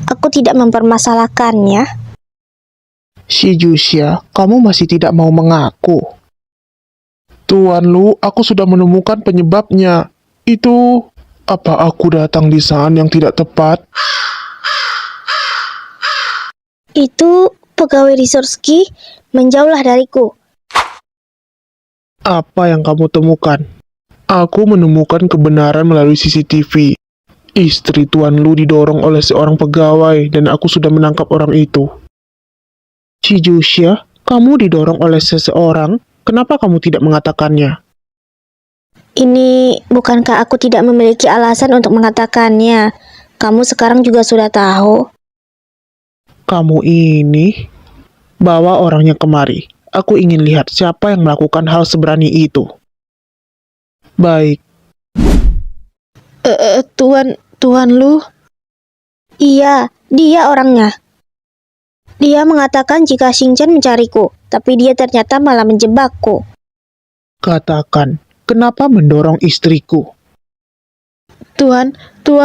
S3: Aku tidak mempermasalahkannya.
S4: Si Jusia, kamu masih tidak mau mengaku. Tuan Lu, aku sudah menemukan penyebabnya. Itu, apa aku datang di saat yang tidak tepat?
S3: Itu pegawai Resorski, menjauhlah dariku.
S4: Apa yang kamu temukan? Aku menemukan kebenaran melalui CCTV. Istri Tuan Lu didorong oleh seorang pegawai dan aku sudah menangkap orang itu. Si Jusia, kamu didorong oleh seseorang. Kenapa kamu tidak mengatakannya?
S3: Ini, bukankah aku tidak memiliki alasan untuk mengatakannya? Kamu sekarang juga sudah tahu.
S4: Kamu ini, bawa orangnya kemari. Aku ingin lihat siapa yang melakukan hal seberani itu. Baik.
S5: Tuan Lu?
S3: Iya, dia orangnya. Dia mengatakan jika Xingchen mencariku, tapi dia ternyata malah menjebakku.
S4: Katakan, kenapa mendorong istriku?
S5: Tuan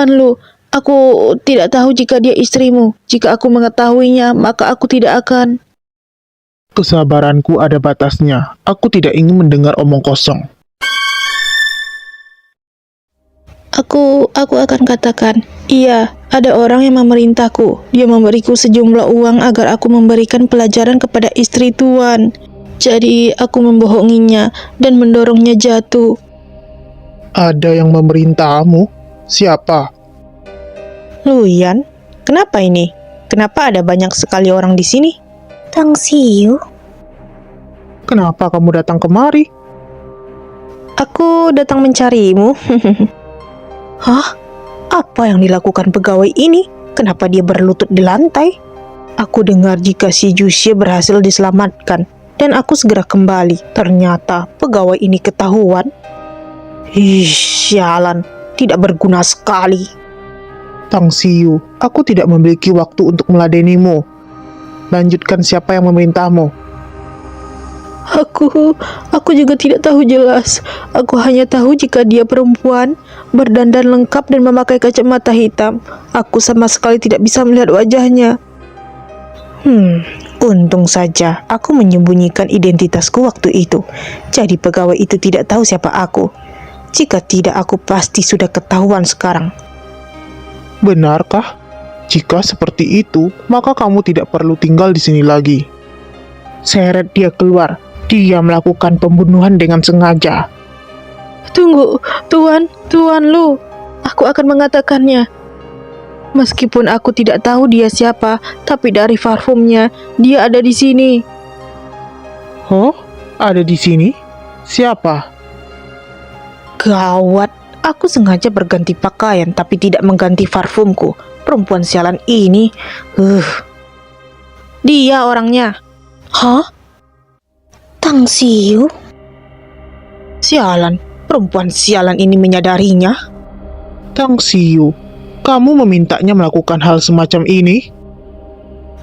S5: Lu, aku tidak tahu jika dia istrimu. Jika aku mengetahuinya, maka aku tidak akan.
S4: Kesabaranku ada batasnya. Aku tidak ingin mendengar omong kosong.
S5: Aku akan katakan, iya, ada orang yang memerintahku. Dia memberiku sejumlah uang agar aku memberikan pelajaran kepada istri Tuan. Jadi aku membohonginya dan mendorongnya jatuh.
S4: Ada yang memerintahmu? Siapa?
S5: Luyan, kenapa ini? Kenapa ada banyak sekali orang di sini?
S3: Tang Xiu?
S4: Kenapa kamu datang kemari?
S5: Aku datang mencarimu. Hah? Apa yang dilakukan pegawai ini? Kenapa dia berlutut di lantai? Aku dengar jika si Jusia berhasil diselamatkan dan aku segera kembali. Ternyata pegawai ini ketahuan. Sialan, tidak berguna sekali.
S4: Tang Xiu, aku tidak memiliki waktu untuk meladenimu. Lanjutkan siapa yang memerintahmu.
S5: Aku juga tidak tahu jelas. Aku hanya tahu jika dia perempuan, berdandan lengkap dan memakai kacamata hitam. Aku sama sekali tidak bisa melihat wajahnya. Untung saja aku menyembunyikan identitasku waktu itu. Jadi pegawai itu tidak tahu siapa aku. Jika tidak, aku pasti sudah ketahuan sekarang.
S4: Benarkah? Jika seperti itu, maka kamu tidak perlu tinggal di sini lagi.
S2: Seret dia keluar. Dia melakukan pembunuhan dengan sengaja.
S5: Tunggu, Tuan Lu. Aku akan mengatakannya. Meskipun aku tidak tahu dia siapa, tapi dari parfumnya, dia ada di sini.
S4: Oh, ada di sini? Siapa?
S5: Gawat, aku sengaja berganti pakaian tapi tidak mengganti parfumku. Perempuan sialan ini. Dia orangnya.
S3: Hah? Tang Xiu?
S5: Sialan, perempuan sialan ini menyadarinya.
S4: Tang Xiu, kamu memintanya melakukan hal semacam ini?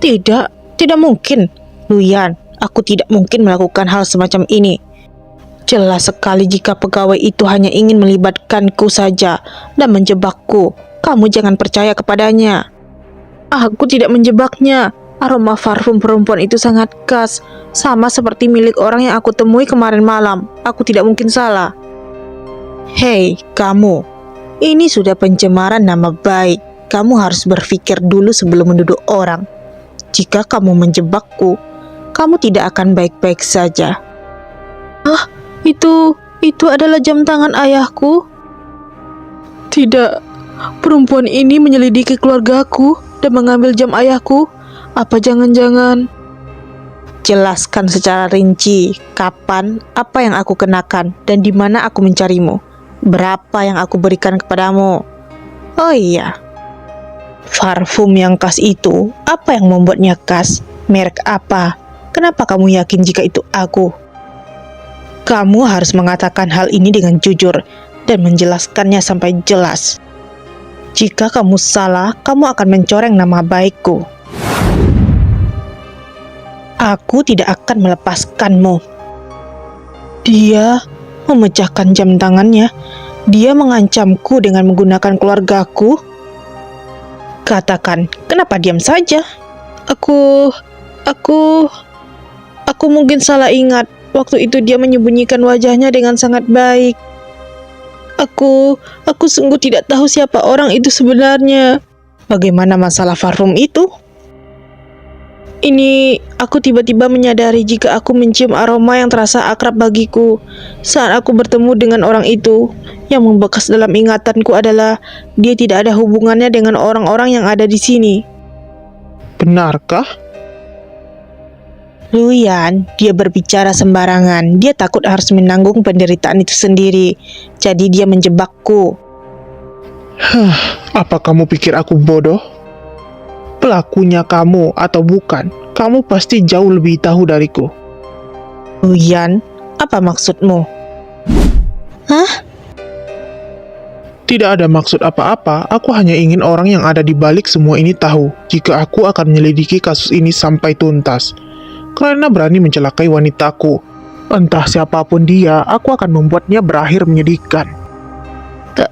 S5: Tidak mungkin. Luyan, aku tidak mungkin melakukan hal semacam ini. Jelas sekali jika pegawai itu hanya ingin melibatkanku saja dan menjebakku. Kamu jangan percaya kepadanya. Aku tidak menjebaknya. Aroma parfum perempuan itu sangat khas, sama seperti milik orang yang aku temui kemarin malam. Aku tidak mungkin salah. Hei, kamu. Ini sudah pencemaran nama baik. Kamu harus berpikir dulu sebelum menuduh orang. Jika kamu menjebakku, kamu tidak akan baik-baik saja. Itu adalah jam tangan ayahku. Tidak, perempuan ini menyelidiki keluargaku dan mengambil jam ayahku. Apa jangan-jangan? Jelaskan secara rinci kapan, apa yang aku kenakan, dan di mana aku mencarimu. Berapa yang aku berikan kepadamu? Oh iya, parfum yang khas itu, apa yang membuatnya khas? Merek apa? Kenapa kamu yakin jika itu aku? Kamu harus mengatakan hal ini dengan jujur dan menjelaskannya sampai jelas. Jika kamu salah, kamu akan mencoreng nama baikku. Aku tidak akan melepaskanmu. Dia memecahkan jam tangannya. Dia mengancamku dengan menggunakan keluargaku. Katakan, kenapa diam saja? Aku mungkin salah ingat. Waktu itu dia menyembunyikan wajahnya dengan sangat baik. Aku sungguh tidak tahu siapa orang itu sebenarnya. Bagaimana masalah parfum itu? Ini, aku tiba-tiba menyadari jika aku mencium aroma yang terasa akrab bagiku saat aku bertemu dengan orang itu. Yang membekas dalam ingatanku adalah dia tidak ada hubungannya dengan orang-orang yang ada di sini.
S4: Benarkah?
S5: Luyan, dia berbicara sembarangan. Dia takut harus menanggung penderitaan itu sendiri. Jadi dia menjebakku.
S4: Apa kamu pikir aku bodoh? Pelakunya kamu atau bukan, kamu pasti jauh lebih tahu dariku.
S5: Luyan, apa maksudmu? Hah?
S4: Tidak ada maksud apa-apa, aku hanya ingin orang yang ada di balik semua ini tahu jika aku akan menyelidiki kasus ini sampai tuntas. Karena berani mencelakai wanitaku. Entah siapapun dia, aku akan membuatnya berakhir menyedihkan.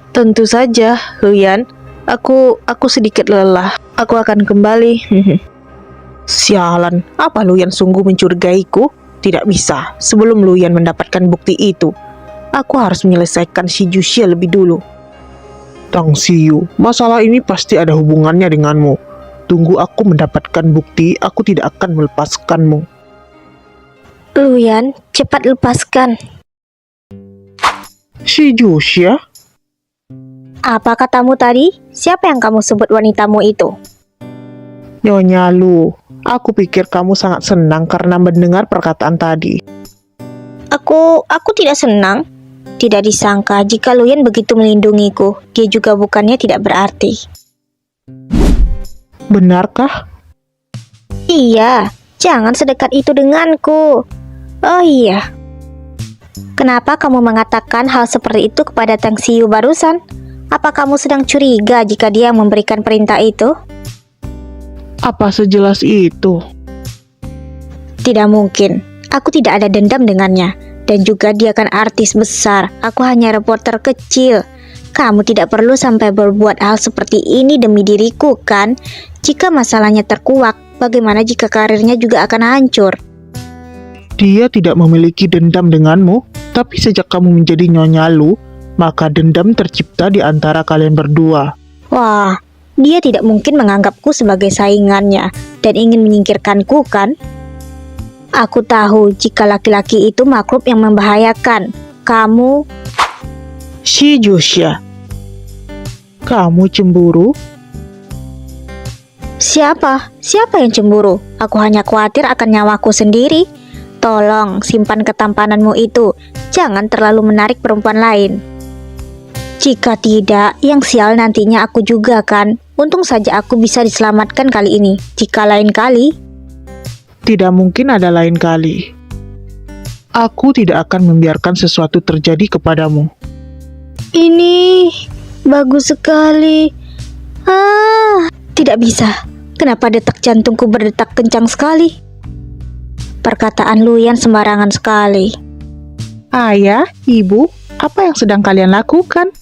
S5: Tentu saja, Luyan. Aku sedikit lelah. Aku akan kembali. Sialan, apa Luyan sungguh mencurigaiku? Tidak bisa. Sebelum Luyan mendapatkan bukti itu, aku harus menyelesaikan si Juxia lebih dulu.
S4: Tang Xiu, masalah ini pasti ada hubungannya denganmu. Tunggu aku mendapatkan bukti, aku tidak akan melepaskanmu.
S3: Luyan, cepat lepaskan.
S4: Si Juxia?
S3: Apa katamu tadi? Siapa yang kamu sebut wanitamu itu?
S2: Nyonya Lu, aku pikir kamu sangat senang karena mendengar perkataan tadi.
S3: Aku tidak senang. Tidak disangka jika Luyan begitu melindungiku. Dia juga bukannya tidak berarti.
S2: Benarkah?
S3: Iya, jangan sedekat itu denganku. Oh iya. Kenapa kamu mengatakan hal seperti itu kepada Tang Xiu barusan? Apa kamu sedang curiga jika dia memberikan perintah itu?
S2: Apa sejelas itu?
S3: Tidak mungkin. Aku tidak ada dendam dengannya. Dan juga dia kan artis besar. Aku hanya reporter kecil. Kamu tidak perlu sampai berbuat hal seperti ini demi diriku, kan? Jika masalahnya terkuak, bagaimana jika karirnya juga akan hancur?
S2: Dia tidak memiliki dendam denganmu, tapi sejak kamu menjadi Nyonya Lu, maka dendam tercipta di antara kalian berdua.
S3: Wah, dia tidak mungkin menganggapku sebagai saingannya dan ingin menyingkirkanku, kan? Aku tahu jika laki-laki itu makhluk yang membahayakan. Kamu...
S2: Si Josia, kamu cemburu?
S3: Siapa? Siapa yang cemburu? Aku hanya khawatir akan nyawaku sendiri. Tolong, simpan ketampananmu itu. Jangan terlalu menarik perempuan lain. Jika tidak, yang sial nantinya aku juga kan. Untung saja aku bisa diselamatkan kali ini. Jika lain kali...
S2: Tidak mungkin ada lain kali. Aku tidak akan membiarkan sesuatu terjadi kepadamu.
S3: Ini bagus sekali. Tidak bisa. Kenapa detak jantungku berdetak kencang sekali? Perkataan Luyan sembarangan sekali.
S2: Ayah, ibu, apa yang sedang kalian lakukan?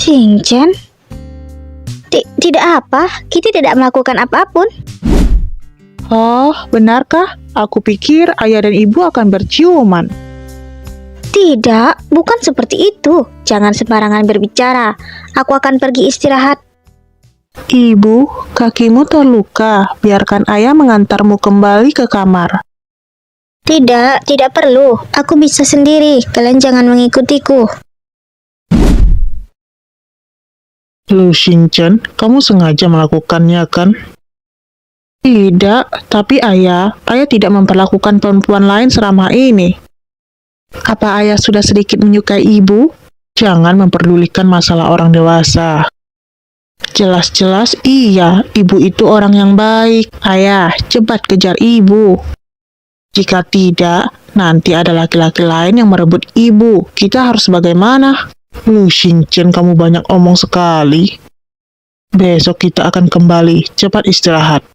S3: Xingchen? Tidak apa. Kita tidak melakukan apapun.
S2: Oh, benarkah? Aku pikir ayah dan ibu akan berciuman.
S3: Tidak, bukan seperti itu. Jangan sembarangan berbicara. Aku akan pergi istirahat.
S2: Ibu, kakimu terluka. Biarkan ayah mengantarmu kembali ke kamar.
S3: Tidak perlu. Aku bisa sendiri. Kalian jangan mengikutiku.
S2: Lu Xingchen, kamu sengaja melakukannya kan? Tidak, tapi ayah tidak memperlakukan perempuan lain selama ini. Apa ayah sudah sedikit menyukai ibu? Jangan memperdulikan masalah orang dewasa. Jelas-jelas iya, ibu itu orang yang baik. Ayah, cepat kejar ibu. Jika tidak, nanti ada laki-laki lain yang merebut ibu. Kita harus bagaimana? Lu Xingchen, kamu banyak omong sekali. Besok kita akan kembali. Cepat istirahat.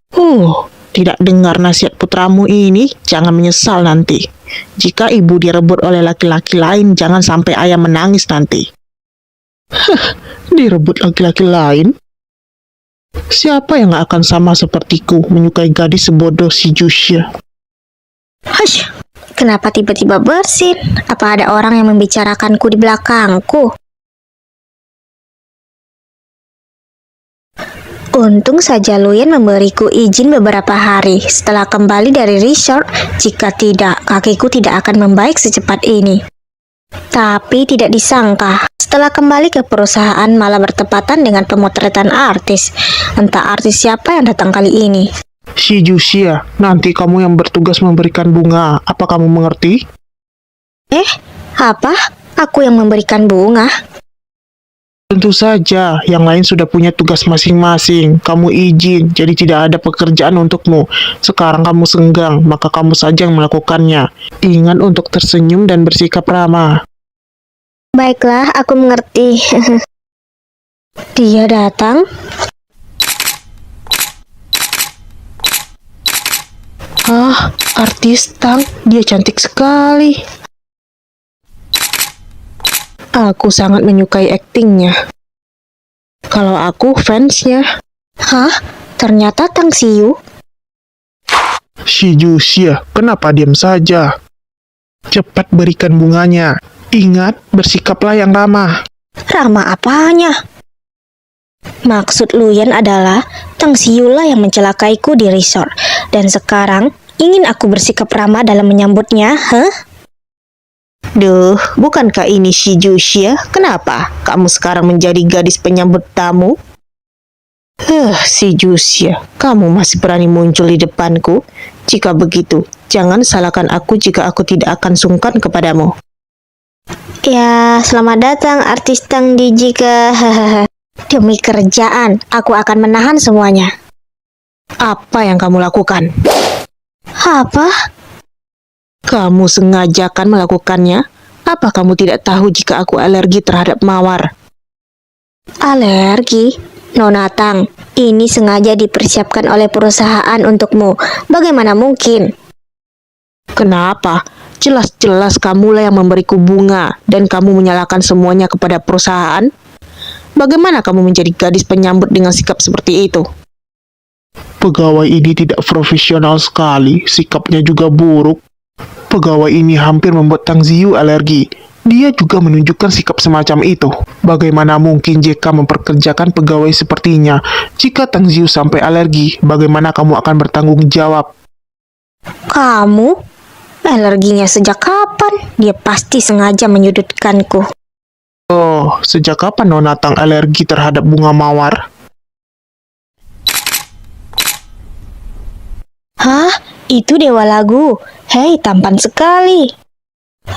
S2: Tidak dengar nasihat putramu ini, jangan menyesal nanti. Jika ibu direbut oleh laki-laki lain, jangan sampai ayah menangis nanti. Direbut laki-laki lain? Siapa yang gak akan sama sepertiku menyukai gadis sebodoh si Josia?
S3: Hush, kenapa tiba-tiba bersin? Apa ada orang yang membicarakanku di belakangku? Untung saja Luyan memberiku izin beberapa hari setelah kembali dari resort. Jika tidak, kakiku tidak akan membaik secepat ini. Tapi tidak disangka, setelah kembali ke perusahaan malah bertepatan dengan pemotretan artis. Entah artis siapa yang datang kali ini.
S2: Si Josia, nanti kamu yang bertugas memberikan bunga. Apa kamu mengerti?
S3: Apa? Aku yang memberikan bunga?
S2: Tentu saja, yang lain sudah punya tugas masing-masing. Kamu izin, jadi tidak ada pekerjaan untukmu. Sekarang kamu senggang, maka kamu saja yang melakukannya. Ingat untuk tersenyum dan bersikap ramah.
S3: Baiklah, aku mengerti. Dia datang.
S2: Artis Tang, dia cantik sekali. Aku sangat menyukai aktingnya. Kalau aku fansnya.
S3: Ternyata Tang Xiu.
S4: Si Josia, kenapa diam saja?
S2: Cepat berikan bunganya. Ingat, bersikaplah yang ramah.
S3: Ramah apanya? Maksud Luyan adalah Tang Xiu lah yang mencelakaiku di resort. Dan sekarang ingin aku bersikap ramah dalam menyambutnya,
S5: Duh, bukankah ini si Josia? Kenapa kamu sekarang menjadi gadis penyambut tamu? Si Josia, kamu masih berani muncul di depanku? Jika begitu, jangan salahkan aku jika aku tidak akan sungkan kepadamu.
S3: Ya, selamat datang artis Tang di jika demi kerjaan, aku akan menahan semuanya.
S5: Apa yang kamu lakukan?
S3: Apa?
S5: Kamu sengaja kan melakukannya? Apa kamu tidak tahu jika aku alergi terhadap mawar?
S3: Alergi? Nona Tang, ini sengaja dipersiapkan oleh perusahaan untukmu. Bagaimana mungkin?
S5: Kenapa? Jelas-jelas kamulah yang memberiku bunga dan kamu menyalahkan semuanya kepada perusahaan. Bagaimana kamu menjadi gadis penyambut dengan sikap seperti itu?
S4: Pegawai ini tidak profesional sekali, sikapnya juga buruk. Pegawai ini hampir membuat Tang Ziyu alergi. Dia juga menunjukkan sikap semacam itu. Bagaimana mungkin JK memperkerjakan pegawai sepertinya? Jika Tang Ziyu sampai alergi, bagaimana kamu akan bertanggung jawab?
S3: Kamu? Alerginya sejak kapan? Dia pasti sengaja menyudutkanku.
S4: Oh, sejak kapan Nona Tang alergi terhadap bunga mawar?
S3: Hah? Itu Dewa Lagu. Hei, tampan sekali.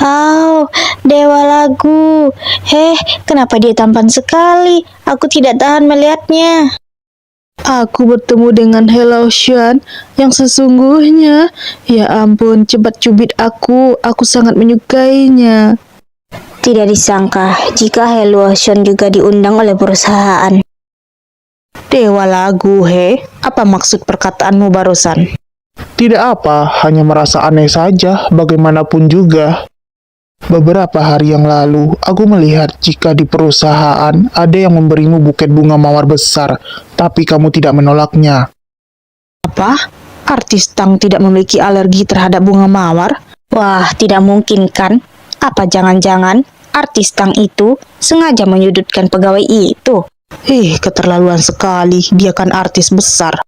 S3: Oh, Dewa Lagu. Kenapa dia tampan sekali? Aku tidak tahan melihatnya.
S5: Aku bertemu dengan Hello Xuan yang sesungguhnya. Ya ampun, cepat cubit aku sangat menyukainya.
S3: Tidak disangka jika Hello Ocean juga diundang oleh perusahaan.
S5: Dewa Lagu, apa maksud perkataanmu barusan?
S4: Tidak apa, hanya merasa aneh saja, bagaimanapun juga. Beberapa hari yang lalu, aku melihat jika di perusahaan ada yang memberimu buket bunga mawar besar, tapi kamu tidak menolaknya.
S5: Apa? Artis Tang tidak memiliki alergi terhadap bunga mawar?
S3: Wah, tidak mungkin kan? Apa jangan-jangan artis Tang itu sengaja menyudutkan pegawai itu?
S5: Keterlaluan sekali, dia kan artis besar.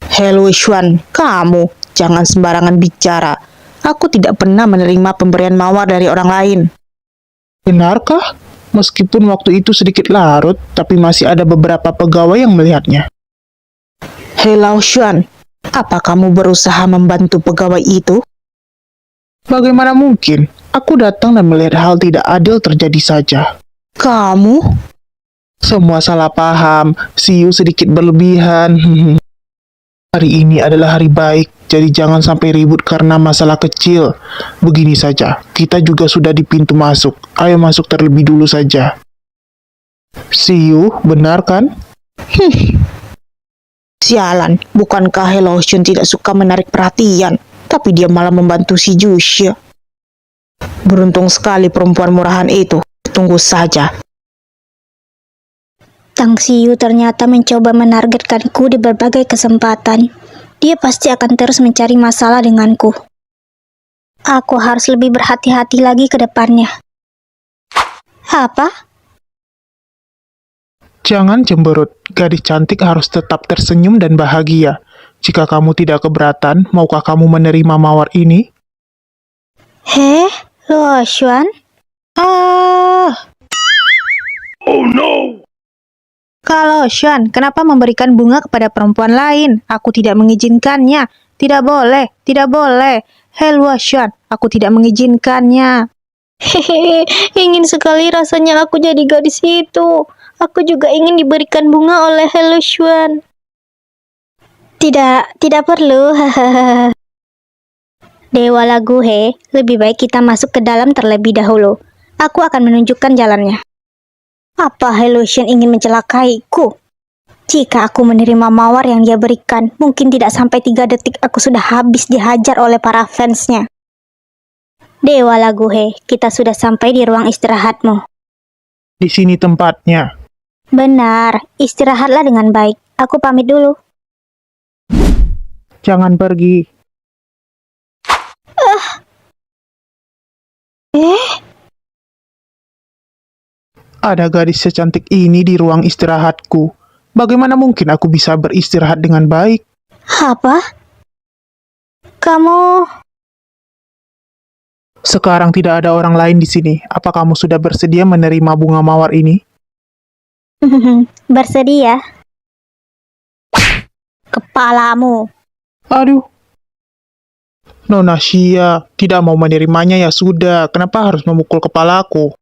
S5: Hello Xuan, kamu jangan sembarangan bicara. Aku tidak pernah menerima pemberian mawar dari orang lain.
S4: Benarkah? Meskipun waktu itu sedikit larut, tapi masih ada beberapa pegawai yang melihatnya.
S5: Hello Xuan, apa kamu berusaha membantu pegawai itu?
S4: Bagaimana mungkin? Aku datang dan melihat hal tidak adil terjadi saja.
S5: Kamu?
S4: Semua salah paham, Siu sedikit berlebihan. Hari ini adalah hari baik, jadi jangan sampai ribut karena masalah kecil. Begini saja, kita juga sudah di pintu masuk. Ayo masuk terlebih dulu saja. Siu, benar kan?
S5: Sialan, bukankah Hello Xuan tidak suka menarik perhatian, tapi dia malah membantu si Juxia. Beruntung sekali perempuan murahan itu. Tunggu saja.
S3: Tang Xiu ternyata mencoba menargetkanku di berbagai kesempatan. Dia pasti akan terus mencari masalah denganku. Aku harus lebih berhati-hati lagi ke depannya. Apa?
S4: Jangan cemberut, gadis cantik harus tetap tersenyum dan bahagia. Jika kamu tidak keberatan, maukah kamu menerima mawar ini?
S3: Luo Xuan?
S5: Kalau Xuan, kenapa memberikan bunga kepada perempuan lain? Aku tidak mengizinkannya. Tidak boleh, tidak boleh. Hello Xuan, aku tidak mengizinkannya.
S3: Ingin sekali rasanya aku jadi gadis itu. Aku juga ingin diberikan bunga oleh Hello Xuan. Tidak perlu. Dewa Lagu, lebih baik kita masuk ke dalam terlebih dahulu. Aku akan menunjukkan jalannya. Apa Hello Xuan ingin mencelakaiku? Jika aku menerima mawar yang dia berikan, mungkin tidak sampai 3 detik aku sudah habis dihajar oleh para fansnya. Dewa Lagu, kita sudah sampai di ruang istirahatmu.
S4: Di sini tempatnya.
S3: Benar, istirahatlah dengan baik. Aku pamit dulu.
S4: Jangan pergi. Ada gadis secantik ini di ruang istirahatku. Bagaimana mungkin aku bisa beristirahat dengan baik?
S3: Apa? Kamu...
S4: Sekarang tidak ada orang lain di sini. Apa kamu sudah bersedia menerima bunga mawar ini?
S3: Bersedia? Kepalamu.
S4: Aduh. Nona Xia, tidak mau menerimanya ya sudah. Kenapa harus memukul kepalaku?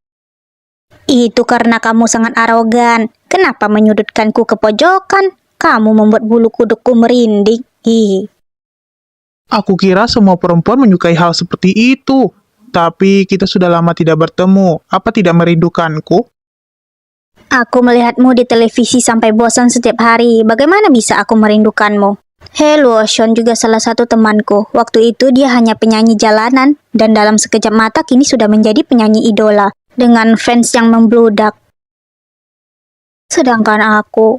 S3: Itu karena kamu sangat arogan. Kenapa menyudutkanku ke pojokan? Kamu membuat bulu kudukku merinding.
S4: Aku kira semua perempuan menyukai hal seperti itu. Tapi kita sudah lama tidak bertemu. Apa tidak merindukanku?
S3: Aku melihatmu di televisi sampai bosan setiap hari. Bagaimana bisa aku merindukanmu?
S6: He Luoshun juga salah satu temanku. Waktu itu dia hanya penyanyi jalanan, dan dalam sekejap mata kini sudah menjadi penyanyi idola, dengan fans yang membludak. Sedangkan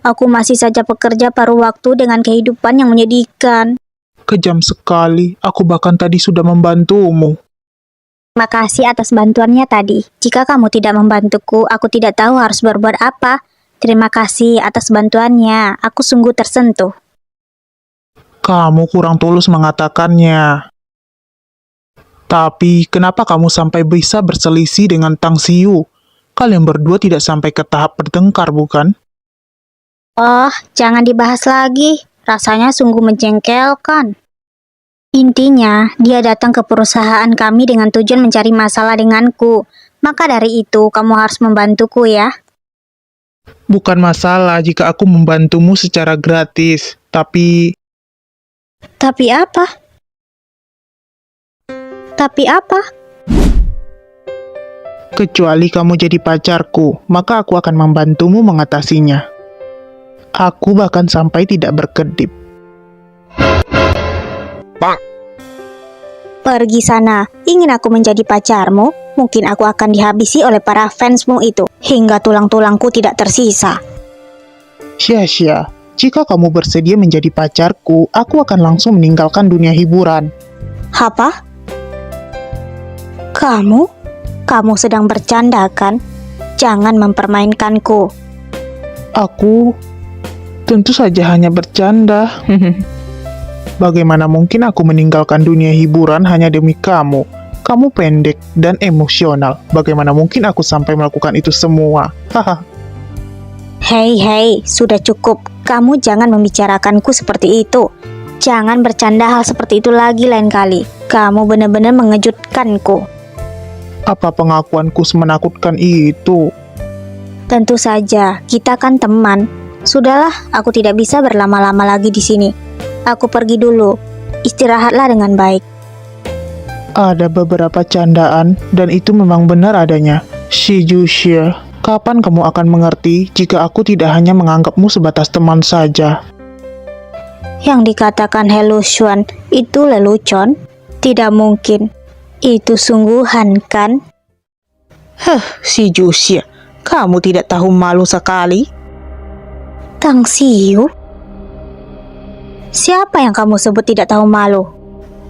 S6: aku masih saja pekerja paruh waktu dengan kehidupan yang menyedihkan.
S4: Kejam sekali, aku bahkan tadi sudah membantumu.
S6: Terima kasih atas bantuannya tadi. Jika kamu tidak membantuku, aku tidak tahu harus berbuat apa. Terima kasih atas bantuannya, aku sungguh tersentuh.
S4: Kamu kurang tulus mengatakannya. Tapi, kenapa kamu sampai bisa berselisih dengan Tang Xiu? Kalian berdua tidak sampai ke tahap bertengkar, bukan?
S6: Oh, jangan dibahas lagi. Rasanya sungguh menjengkelkan. Intinya, dia datang ke perusahaan kami dengan tujuan mencari masalah denganku. Maka dari itu, kamu harus membantuku ya.
S4: Bukan masalah jika aku membantumu secara gratis, tapi
S6: Tapi apa? Tapi apa?
S4: kecuali kamu jadi pacarku, maka aku akan membantumu mengatasinya. Aku bahkan sampai tidak berkedip.
S6: Pergi sana. Ingin aku menjadi pacarmu? Mungkin aku akan dihabisi oleh para fansmu itu, hingga tulang-tulangku tidak tersisa.
S4: Sia-sia, jika kamu bersedia menjadi pacarku, aku akan langsung meninggalkan dunia hiburan.
S6: Apa? Kamu sedang bercanda kan? Jangan mempermainkanku.
S4: Aku tentu saja hanya bercanda. Bagaimana mungkin aku meninggalkan dunia hiburan hanya demi kamu? Kamu pendek dan emosional. Bagaimana mungkin aku sampai melakukan itu semua? Haha.
S6: Hei, sudah cukup. Kamu jangan membicarakanku seperti itu. Jangan bercanda hal seperti itu lagi lain kali. Kamu benar-benar mengejutkanku.
S4: Apa pengakuanku semenakutkan itu?
S6: Tentu saja, kita kan teman. Sudahlah, aku tidak bisa berlama-lama lagi di sini. Aku pergi dulu. Istirahatlah dengan baik.
S4: Ada beberapa candaan, dan itu memang benar adanya. Si Juxia, kapan kamu akan mengerti jika aku tidak hanya menganggapmu sebatas teman saja?
S6: Yang dikatakan He Luoshun itu lelucon? Tidak mungkin. Itu sungguhan kan?
S5: Si Juxia, kamu tidak tahu malu sekali?
S6: Tang Xiu? Siapa yang kamu sebut tidak tahu malu?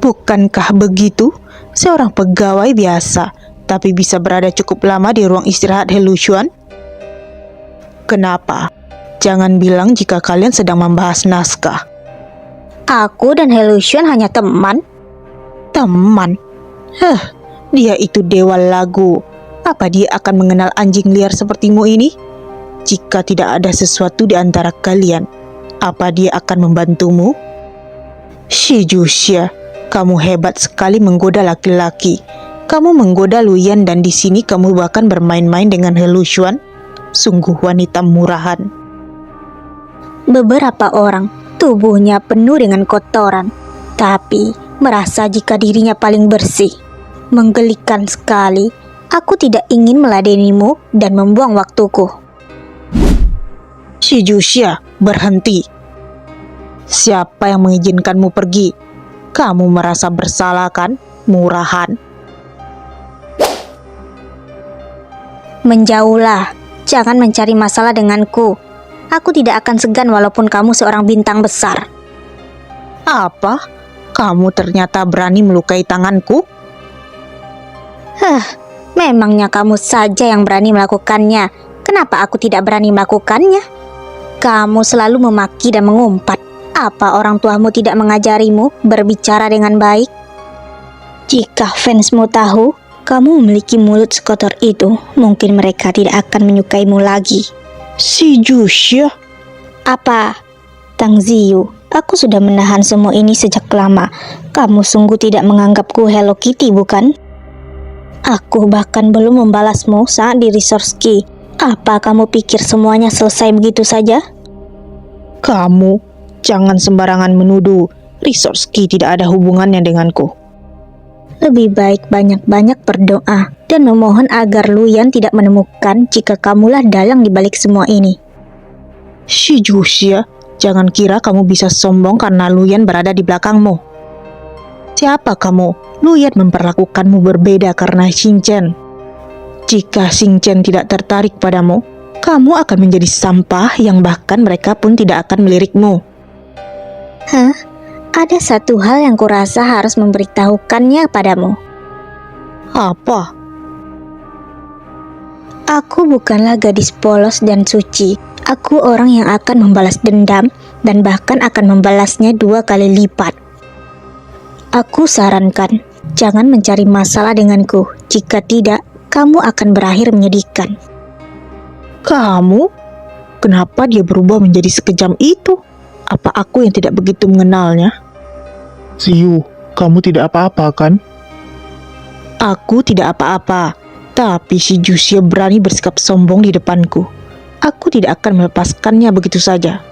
S5: Bukankah begitu? Seorang pegawai biasa, tapi bisa berada cukup lama di ruang istirahat He Luoshun? Kenapa? Jangan bilang jika kalian sedang membahas naskah.
S6: Aku dan He Luoshun hanya teman.
S5: Teman? Dia itu dewa lagu. Apa dia akan mengenal anjing liar sepertimu ini? Jika tidak ada sesuatu di antara kalian, apa dia akan membantumu? Shi Juxia, kamu hebat sekali menggoda laki-laki. Kamu menggoda Luyan dan di sini kamu bahkan bermain-main dengan He Luoshun. Sungguh wanita murahan.
S6: Beberapa orang tubuhnya penuh dengan kotoran, tapi merasa jika dirinya paling bersih. Menggelikan sekali. Aku tidak ingin meladenimu dan membuang waktuku.
S5: Shi Juxia, berhenti. Siapa yang mengizinkanmu pergi? Kamu merasa bersalah kan? Murahan.
S6: Menjauhlah. Jangan mencari masalah denganku. Aku tidak akan segan walaupun kamu seorang bintang besar.
S5: Apa? Kamu ternyata berani melukai tanganku?
S6: Memangnya kamu saja yang berani melakukannya. Kenapa aku tidak berani melakukannya? Kamu selalu memaki dan mengumpat. Apa orang tuamu tidak mengajarimu berbicara dengan baik? Jika fansmu tahu kamu memiliki mulut sekotor itu, mungkin mereka tidak akan menyukaimu lagi.
S5: Si Juxia,
S6: Apa? Tang Xiu, aku sudah menahan semua ini sejak lama. Kamu sungguh tidak menganggapku Hello Kitty, bukan? Aku bahkan belum membalasmu saat di Resort Ski. Apa kamu pikir semuanya selesai begitu saja?
S5: kamu jangan sembarangan menuduh. Resorski tidak ada hubungannya denganku.
S6: Lebih baik banyak-banyak berdoa dan memohon agar Luyan tidak menemukan jika kamulah dalang di balik semua ini.
S5: Shi Juxia, Jangan kira kamu bisa sombong karena Luyan berada di belakangmu. Siapa kamu? Luyan memperlakukanmu berbeda karena Xingchen. Jika Xingchen tidak tertarik padamu, kamu akan menjadi sampah yang bahkan mereka pun tidak akan melirikmu.
S6: Hah? Ada satu hal yang kurasa harus memberitahukannya padamu.
S5: Apa?
S6: Aku bukanlah gadis polos dan suci. Aku orang yang akan membalas dendam dan bahkan akan membalasnya 2 kali lipat. Aku sarankan, jangan mencari masalah denganku. Jika tidak, kamu akan berakhir menyedihkan.
S5: Kamu? Kenapa dia berubah menjadi sekejam itu? Apa aku yang tidak begitu mengenalnya?
S4: Siyu, kamu tidak apa-apa kan?
S5: Aku tidak apa-apa, tapi si Jusia berani bersikap sombong di depanku. Aku tidak akan melepaskannya begitu saja.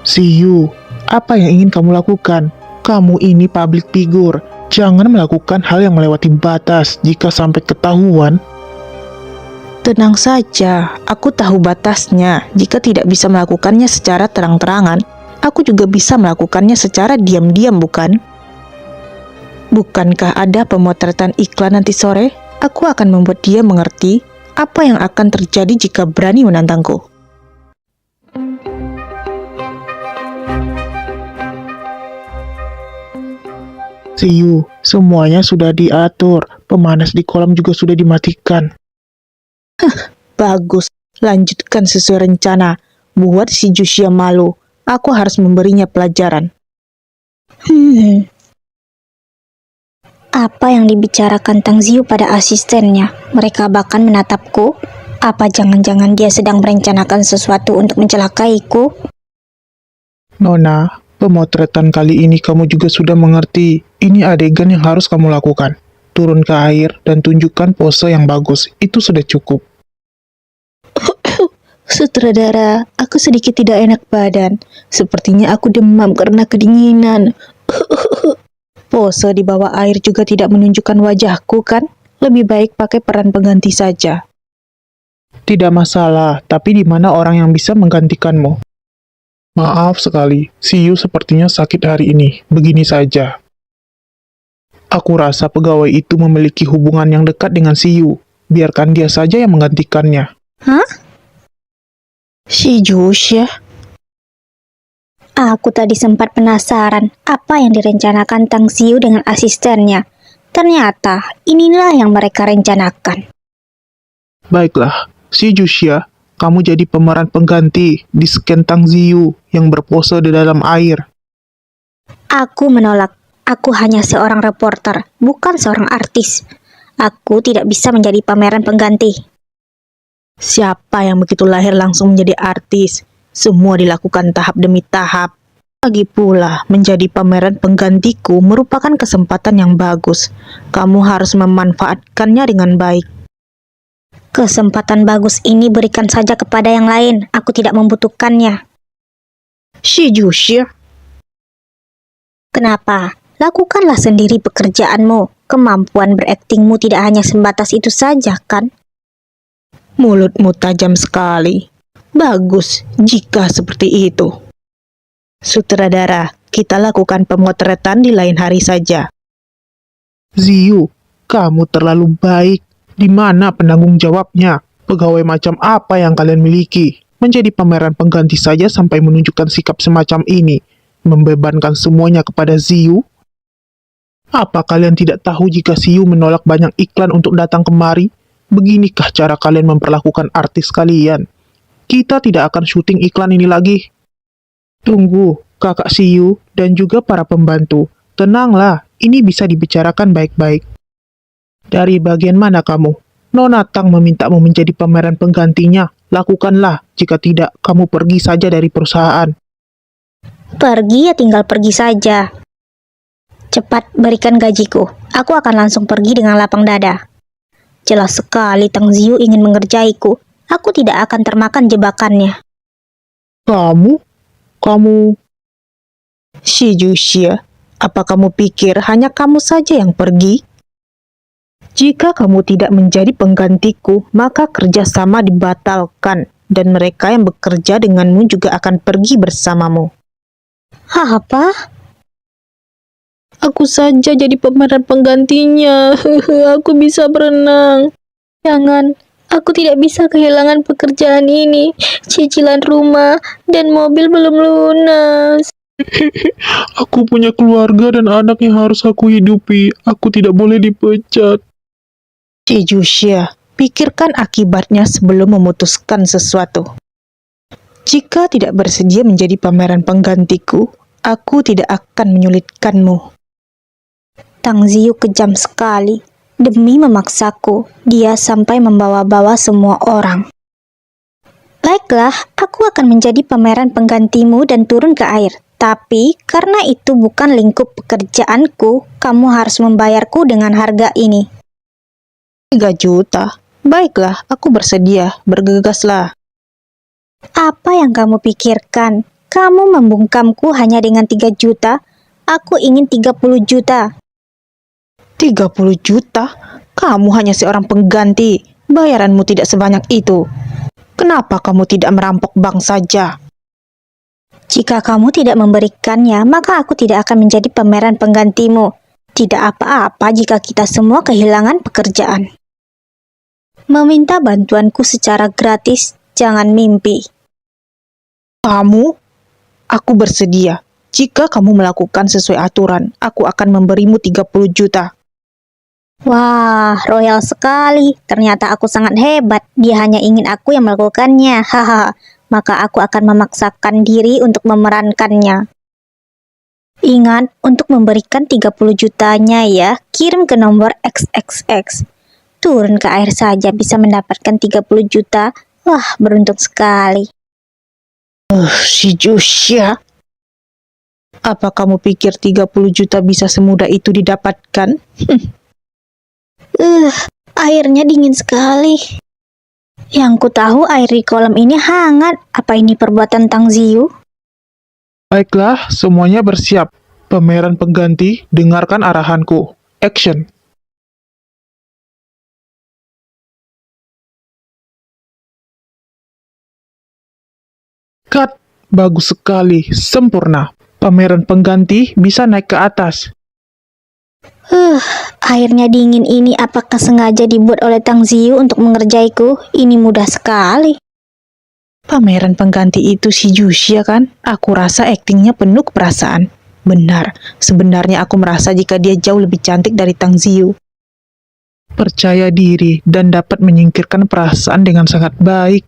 S4: Siyu, apa yang ingin kamu lakukan? Kamu ini public figure. Jangan melakukan hal yang melewati batas. Jika sampai ketahuan,
S5: Tenang saja, aku tahu batasnya. Jika tidak bisa melakukannya secara terang-terangan, aku juga bisa melakukannya secara diam-diam, bukan? Bukankah ada pemotretan iklan nanti sore? Aku akan membuat dia mengerti apa yang akan terjadi jika berani menantangku.
S4: Siyu, semuanya sudah diatur. Pemanas di kolam juga sudah dimatikan.
S5: Bagus, lanjutkan sesuai rencana. Buat si Jusia malu. Aku harus memberinya pelajaran.
S6: Apa yang dibicarakan Tang Ziyu pada asistennya? Mereka bahkan menatapku. Apa jangan-jangan dia sedang merencanakan sesuatu untuk mencelakaiku?
S4: Nona, pemotretan kali ini kamu juga sudah mengerti. Ini adegan yang harus kamu lakukan. Turun ke air dan tunjukkan pose yang bagus. Itu sudah cukup.
S5: Sutradara, aku sedikit tidak enak badan. Sepertinya aku demam karena kedinginan. Pose di bawah air juga tidak menunjukkan wajahku, kan? Lebih baik pakai peran pengganti saja.
S4: Tidak masalah, tapi di mana orang yang bisa menggantikanmu? Maaf sekali, Siyu sepertinya sakit hari ini. Begini saja. Aku rasa pegawai itu memiliki hubungan yang dekat dengan Siyu. Biarkan dia saja yang menggantikannya.
S5: Si Jusia,
S6: Aku tadi sempat penasaran apa yang direncanakan Tang Ziyu dengan asistennya. Ternyata inilah yang mereka rencanakan.
S4: Baiklah, si Jusia, kamu jadi pemeran pengganti di scan Tang Ziyu yang berpose di dalam air.
S6: Aku menolak. Aku hanya seorang reporter, bukan seorang artis. Aku tidak bisa menjadi pemeran pengganti.
S5: siapa yang begitu lahir langsung menjadi artis? Semua dilakukan tahap demi tahap. Lagi pula, menjadi pemeran penggantiku merupakan kesempatan yang bagus. Kamu harus memanfaatkannya dengan baik.
S6: Kesempatan bagus ini berikan saja kepada yang lain. Aku tidak membutuhkannya.
S5: Si Jusia,
S6: Kenapa? Lakukanlah sendiri pekerjaanmu. Kemampuan beraktingmu tidak hanya sebatas itu saja, kan?
S5: mulutmu tajam sekali. Bagus jika seperti itu. Sutradara, kita lakukan pemotretan di lain hari saja.
S4: Ziyu, kamu terlalu baik. Di mana penanggung jawabnya? Pegawai macam apa yang kalian miliki? Menjadi pemeran pengganti saja sampai menunjukkan sikap semacam ini. Membebankan semuanya kepada Ziyu? Apa kalian tidak tahu jika Ziyu menolak banyak iklan untuk datang kemari? Beginikah cara kalian memperlakukan artis kalian? Kita tidak akan syuting iklan ini lagi. Tunggu, kakak Siyu dan juga para pembantu. Tenanglah, ini bisa dibicarakan baik-baik. Dari bagian mana kamu? Nona Tang memintamu menjadi pemeran penggantinya. Lakukanlah, jika tidak, kamu pergi saja dari perusahaan.
S6: Pergi ya tinggal pergi saja. Cepat berikan gajiku. Aku akan langsung pergi dengan lapang dada. Jelas sekali Tang Ziyu ingin mengerjaiku. Aku tidak akan termakan jebakannya.
S4: Kamu,
S5: Si Jusia, apa kamu pikir hanya kamu saja yang pergi? Jika kamu tidak menjadi penggantiku, maka kerjasama dibatalkan dan mereka yang bekerja denganmu juga akan pergi bersamamu.
S6: Apa?
S5: Aku saja jadi pemeran penggantinya. Aku bisa berenang. Jangan, aku tidak bisa kehilangan pekerjaan ini. Cicilan rumah dan mobil belum lunas.
S4: Aku punya keluarga dan anak yang harus aku hidupi. Aku tidak boleh dipecat.
S5: Jusya, pikirkan akibatnya sebelum memutuskan sesuatu. Jika tidak bersedia menjadi pemeran penggantiku, aku tidak akan menyulitkanmu.
S6: Tang Ziyu kejam sekali. Demi memaksaku, dia sampai membawa-bawa semua orang. Baiklah, aku akan menjadi pemeran penggantimu dan turun ke air. Tapi, karena itu bukan lingkup pekerjaanku, kamu harus membayarku dengan harga ini.
S5: 3 juta. Baiklah, aku bersedia. Bergegaslah.
S6: Apa yang kamu pikirkan? Kamu membungkamku hanya dengan 3 juta? Aku ingin 30 juta.
S5: 30 juta? Kamu hanya seorang pengganti. Bayaranmu tidak sebanyak itu. Kenapa kamu tidak merampok bank saja?
S6: Jika kamu tidak memberikannya, maka aku tidak akan menjadi pemeran penggantimu. Tidak apa-apa jika kita semua kehilangan pekerjaan. Meminta bantuanku secara gratis, jangan mimpi.
S5: Kamu? Aku bersedia. Jika kamu melakukan sesuai aturan, aku akan memberimu 30 juta.
S6: Wah, royal sekali. Ternyata aku sangat hebat. Dia hanya ingin aku yang melakukannya. Haha. Maka aku akan memaksakan diri untuk memerankannya. Ingat, untuk memberikan 30 jutanya ya, kirim ke nomor XXX. Turun ke air saja bisa mendapatkan 30 juta. Wah, beruntung sekali.
S5: Si Jusya. Apa kamu pikir 30 juta bisa semudah itu didapatkan?
S6: Airnya dingin sekali. Yang ku tahu air di kolam ini hangat. Apa ini perbuatan Tang Ziyu?
S4: Baiklah, semuanya bersiap. Pemeran pengganti, dengarkan arahanku. Action. Cut. Bagus sekali, sempurna. Pemeran pengganti bisa naik ke atas.
S6: Airnya dingin ini apakah sengaja dibuat oleh Tang Ziyu untuk mengerjaiku? Ini mudah sekali.
S5: Pemeran pengganti itu si Jusya kan? Aku rasa aktingnya penuh perasaan. Benar, sebenarnya aku merasa jika dia jauh lebih cantik dari Tang Ziyu.
S4: Percaya diri dan dapat menyingkirkan perasaan dengan sangat baik.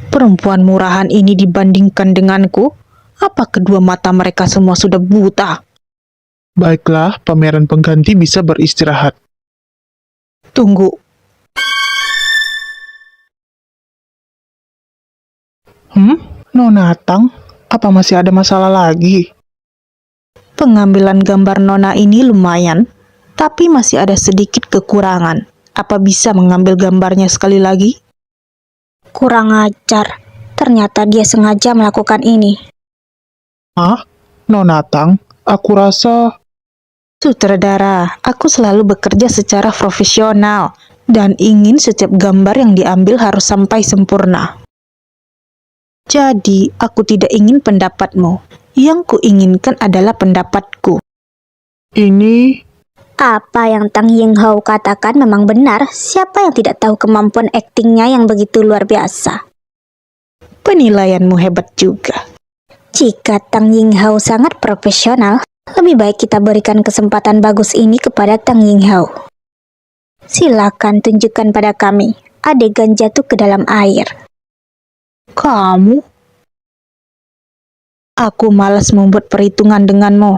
S5: Perempuan murahan ini dibandingkan denganku? Apa kedua mata mereka semua sudah buta?
S4: Baiklah, pemeran pengganti bisa beristirahat.
S5: Tunggu,
S4: Nona Tang, apa masih ada masalah lagi?
S5: pengambilan gambar Nona ini lumayan, tapi masih ada sedikit kekurangan. Apa bisa mengambil gambarnya sekali lagi?
S6: Kurang ajar. Ternyata dia sengaja melakukan ini.
S4: Nona Tang, aku rasa
S5: Sutradara, aku selalu bekerja secara profesional dan ingin setiap gambar yang diambil harus sampai sempurna. Jadi, aku tidak ingin pendapatmu. Yang kuinginkan adalah pendapatku.
S4: ini
S6: Apa yang Tang Yinghao katakan memang benar. Siapa yang tidak tahu kemampuan aktingnya yang begitu luar biasa?
S5: Penilaianmu hebat juga.
S6: Jika Tang Yinghao sangat profesional, lebih baik kita berikan kesempatan bagus ini kepada Tang Yinghao. Silakan tunjukkan pada kami adegan jatuh ke dalam air.
S5: Kamu? Aku malas membuat perhitungan denganmu.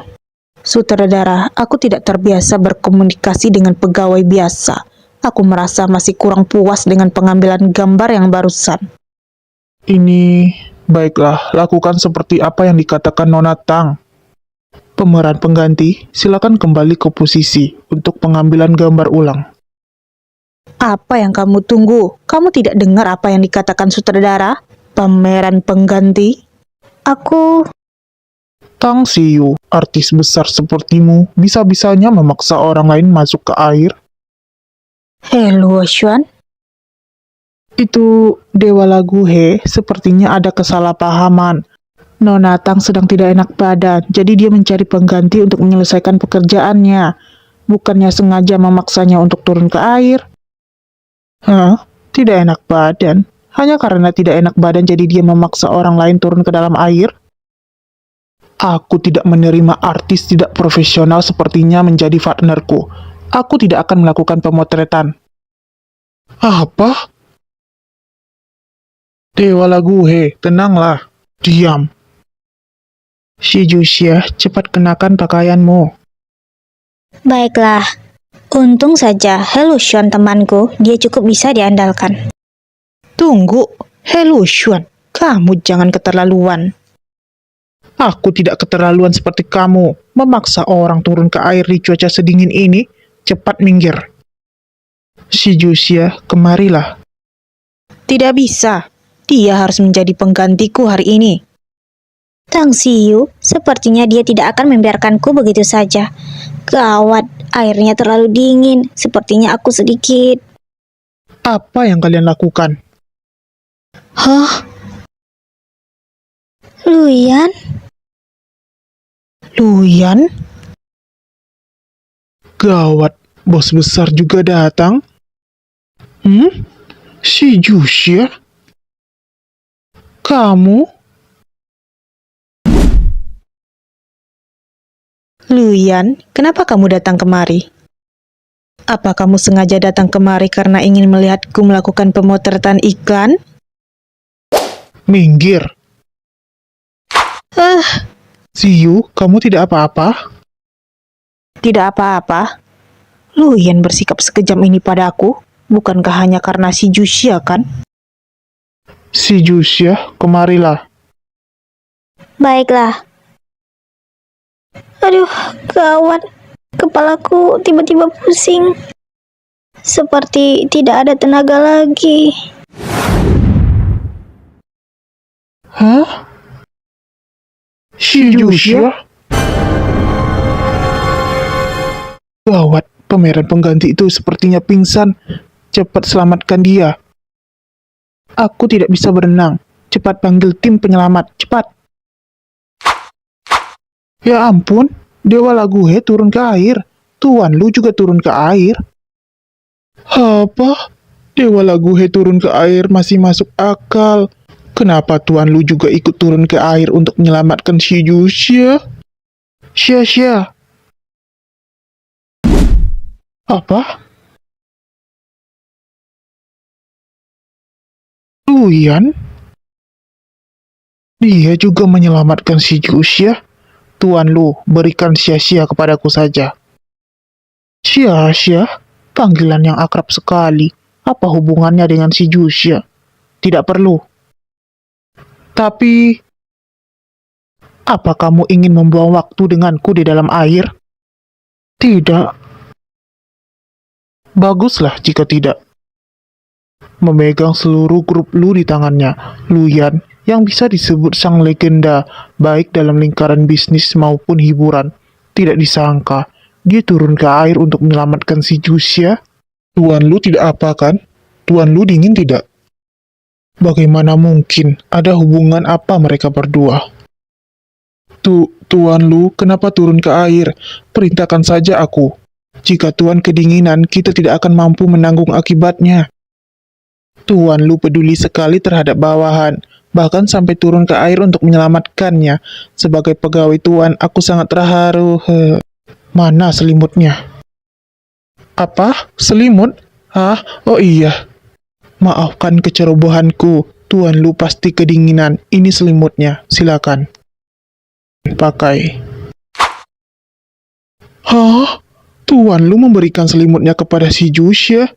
S5: Sutradara, aku tidak terbiasa berkomunikasi dengan pegawai biasa. Aku merasa masih kurang puas dengan pengambilan gambar yang barusan.
S4: baiklah, lakukan seperti apa yang dikatakan Nona Tang. Pemeran pengganti, silakan kembali ke posisi untuk pengambilan gambar ulang.
S5: Apa yang kamu tunggu? Kamu tidak dengar apa yang dikatakan sutradara? Pemeran pengganti?
S6: Aku
S4: Tang Ziyu, artis besar sepertimu, bisa-bisanya memaksa orang lain masuk ke air?
S5: Luo Xuan?
S4: Itu Dewa Lagu He, sepertinya ada kesalahpahaman.
S2: Nona Tang sedang tidak enak badan, jadi dia mencari pengganti untuk menyelesaikan pekerjaannya. Bukannya sengaja memaksanya untuk turun ke air. Hah? Tidak enak badan? Hanya karena tidak enak badan jadi dia memaksa orang lain turun ke dalam air? Aku tidak menerima artis tidak profesional sepertinya menjadi partnerku. Aku tidak akan melakukan pemotretan. Apa? Dewa Laguhe, tenanglah. Diam. Si Jusia, cepat kenakan pakaianmu.
S6: Baiklah. Untung saja Helushuan temanku, dia cukup bisa diandalkan.
S5: Tunggu, Helushuan, kamu jangan keterlaluan.
S2: Aku tidak keterlaluan seperti kamu. Memaksa orang turun ke air di cuaca sedingin ini. Cepat minggir. Si Jusia, kemarilah.
S5: Tidak bisa, dia harus menjadi penggantiku hari ini.
S6: Tang Xiyu, sepertinya dia tidak akan membiarkanku begitu saja. Gawat, airnya terlalu dingin. Sepertinya aku sedikit.
S2: Apa yang kalian lakukan?
S6: Hah? Luyan?
S5: Luyan?
S2: Gawat, bos besar juga datang. Si Jusia? Kamu?
S5: Luyan, kenapa kamu datang kemari? Apa kamu sengaja datang kemari karena ingin melihatku melakukan pemotretan iklan?
S2: Minggir. Siyu, kamu tidak apa-apa?
S5: Tidak apa-apa. Luyan bersikap sekejam ini padaku, bukankah hanya karena si Jusia kan?
S2: Si Jusia, kemarilah.
S6: Baiklah. Aduh, gawat. Kepalaku tiba-tiba pusing. Seperti tidak ada tenaga lagi.
S2: Hah? Si Jusia? Gawat, pemeran pengganti itu sepertinya pingsan. Cepat selamatkan dia. Aku tidak bisa berenang. Cepat panggil tim penyelamat, cepat. Ya ampun, Dewa Laguhe turun ke air. Tuan Lu juga turun ke air. Apa? Dewa Laguhe turun ke air masih masuk akal. Kenapa Tuan Lu juga ikut turun ke air untuk menyelamatkan si Jusia? Xia. Apa? Luyan? Dia juga menyelamatkan si Jusia? Tuan Lu, berikan Xia kepadaku saja. Xia? Panggilan yang akrab sekali. Apa hubungannya dengan si Jusia? Tidak perlu. Tapi, apa kamu ingin membuang waktu denganku di dalam air? Tidak. Baguslah jika tidak. Memegang seluruh grup Lu di tangannya, Luyan yang bisa disebut sang legenda baik dalam lingkaran bisnis maupun hiburan. Tidak disangka, dia turun ke air untuk menyelamatkan si Jusia. Tuan Lu tidak apa kan? Tuan Lu dingin tidak? Bagaimana mungkin? Ada hubungan apa mereka berdua? Tuan Lu, kenapa turun ke air? Perintahkan saja aku. Jika Tuan kedinginan, kita tidak akan mampu menanggung akibatnya. Tuan Lu peduli sekali terhadap bawahan, bahkan sampai turun ke air untuk menyelamatkannya. Sebagai pegawai Tuan, aku sangat terharu. Mana selimutnya? Apa? Selimut? Hah? Oh iya. Maafkan kecerobohanku. Tuan Lu pasti kedinginan. Ini selimutnya. Silakan. Pakai. Hah? Tuan Lu memberikan selimutnya kepada si Jusia?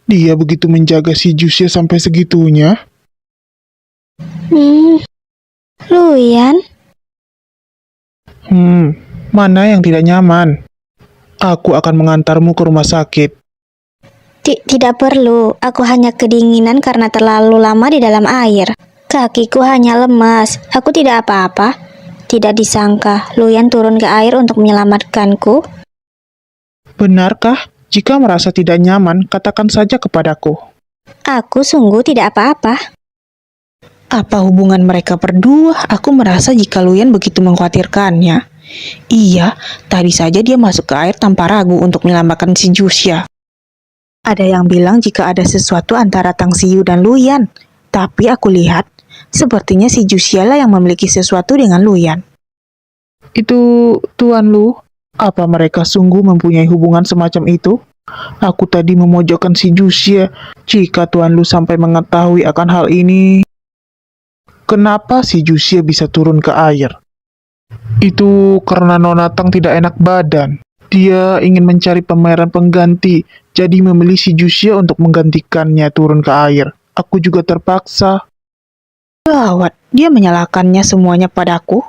S2: Dia begitu menjaga si Jusia sampai segitunya?
S6: Luyan?
S2: Mana yang tidak nyaman? Aku akan mengantarmu ke rumah sakit.
S6: Tidak perlu, aku hanya kedinginan karena terlalu lama di dalam air. Kakiku hanya lemas, aku tidak apa-apa. Tidak disangka, Luyan turun ke air untuk menyelamatkanku.
S2: Benarkah? Jika merasa tidak nyaman, katakan saja kepadaku.
S6: Aku sungguh tidak apa-apa.
S5: Apa hubungan mereka berdua? Aku merasa jika Luyan begitu mengkhawatirkannya. Iya, tadi saja dia masuk ke air tanpa ragu untuk menyelamatkan si Jusya. Ada yang bilang jika ada sesuatu antara Tang Siyu dan Luyan, tapi aku lihat sepertinya si Jusya lah yang memiliki sesuatu dengan Luyan.
S4: Itu Tuan Lu, apa mereka sungguh mempunyai hubungan semacam itu? Aku tadi memojokkan si Jusya. Jika Tuan Lu sampai mengetahui akan hal ini, kenapa si Jusya bisa turun ke air? Itu karena Nona Tang tidak enak badan. Dia ingin mencari pemeran pengganti, jadi memilih si Jusya untuk menggantikannya turun ke air. Aku juga terpaksa.
S5: Gawat, dia menyalahkannya semuanya padaku.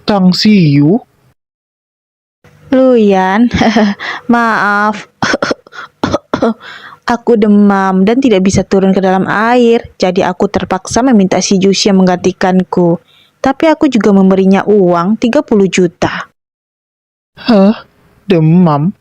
S4: Tang Siyu?
S5: Luyan, maaf. Aku demam dan tidak bisa turun ke dalam air, jadi aku terpaksa meminta si Jusya menggantikanku. Tapi aku juga memberinya uang 30 juta.
S4: Hah? Demam?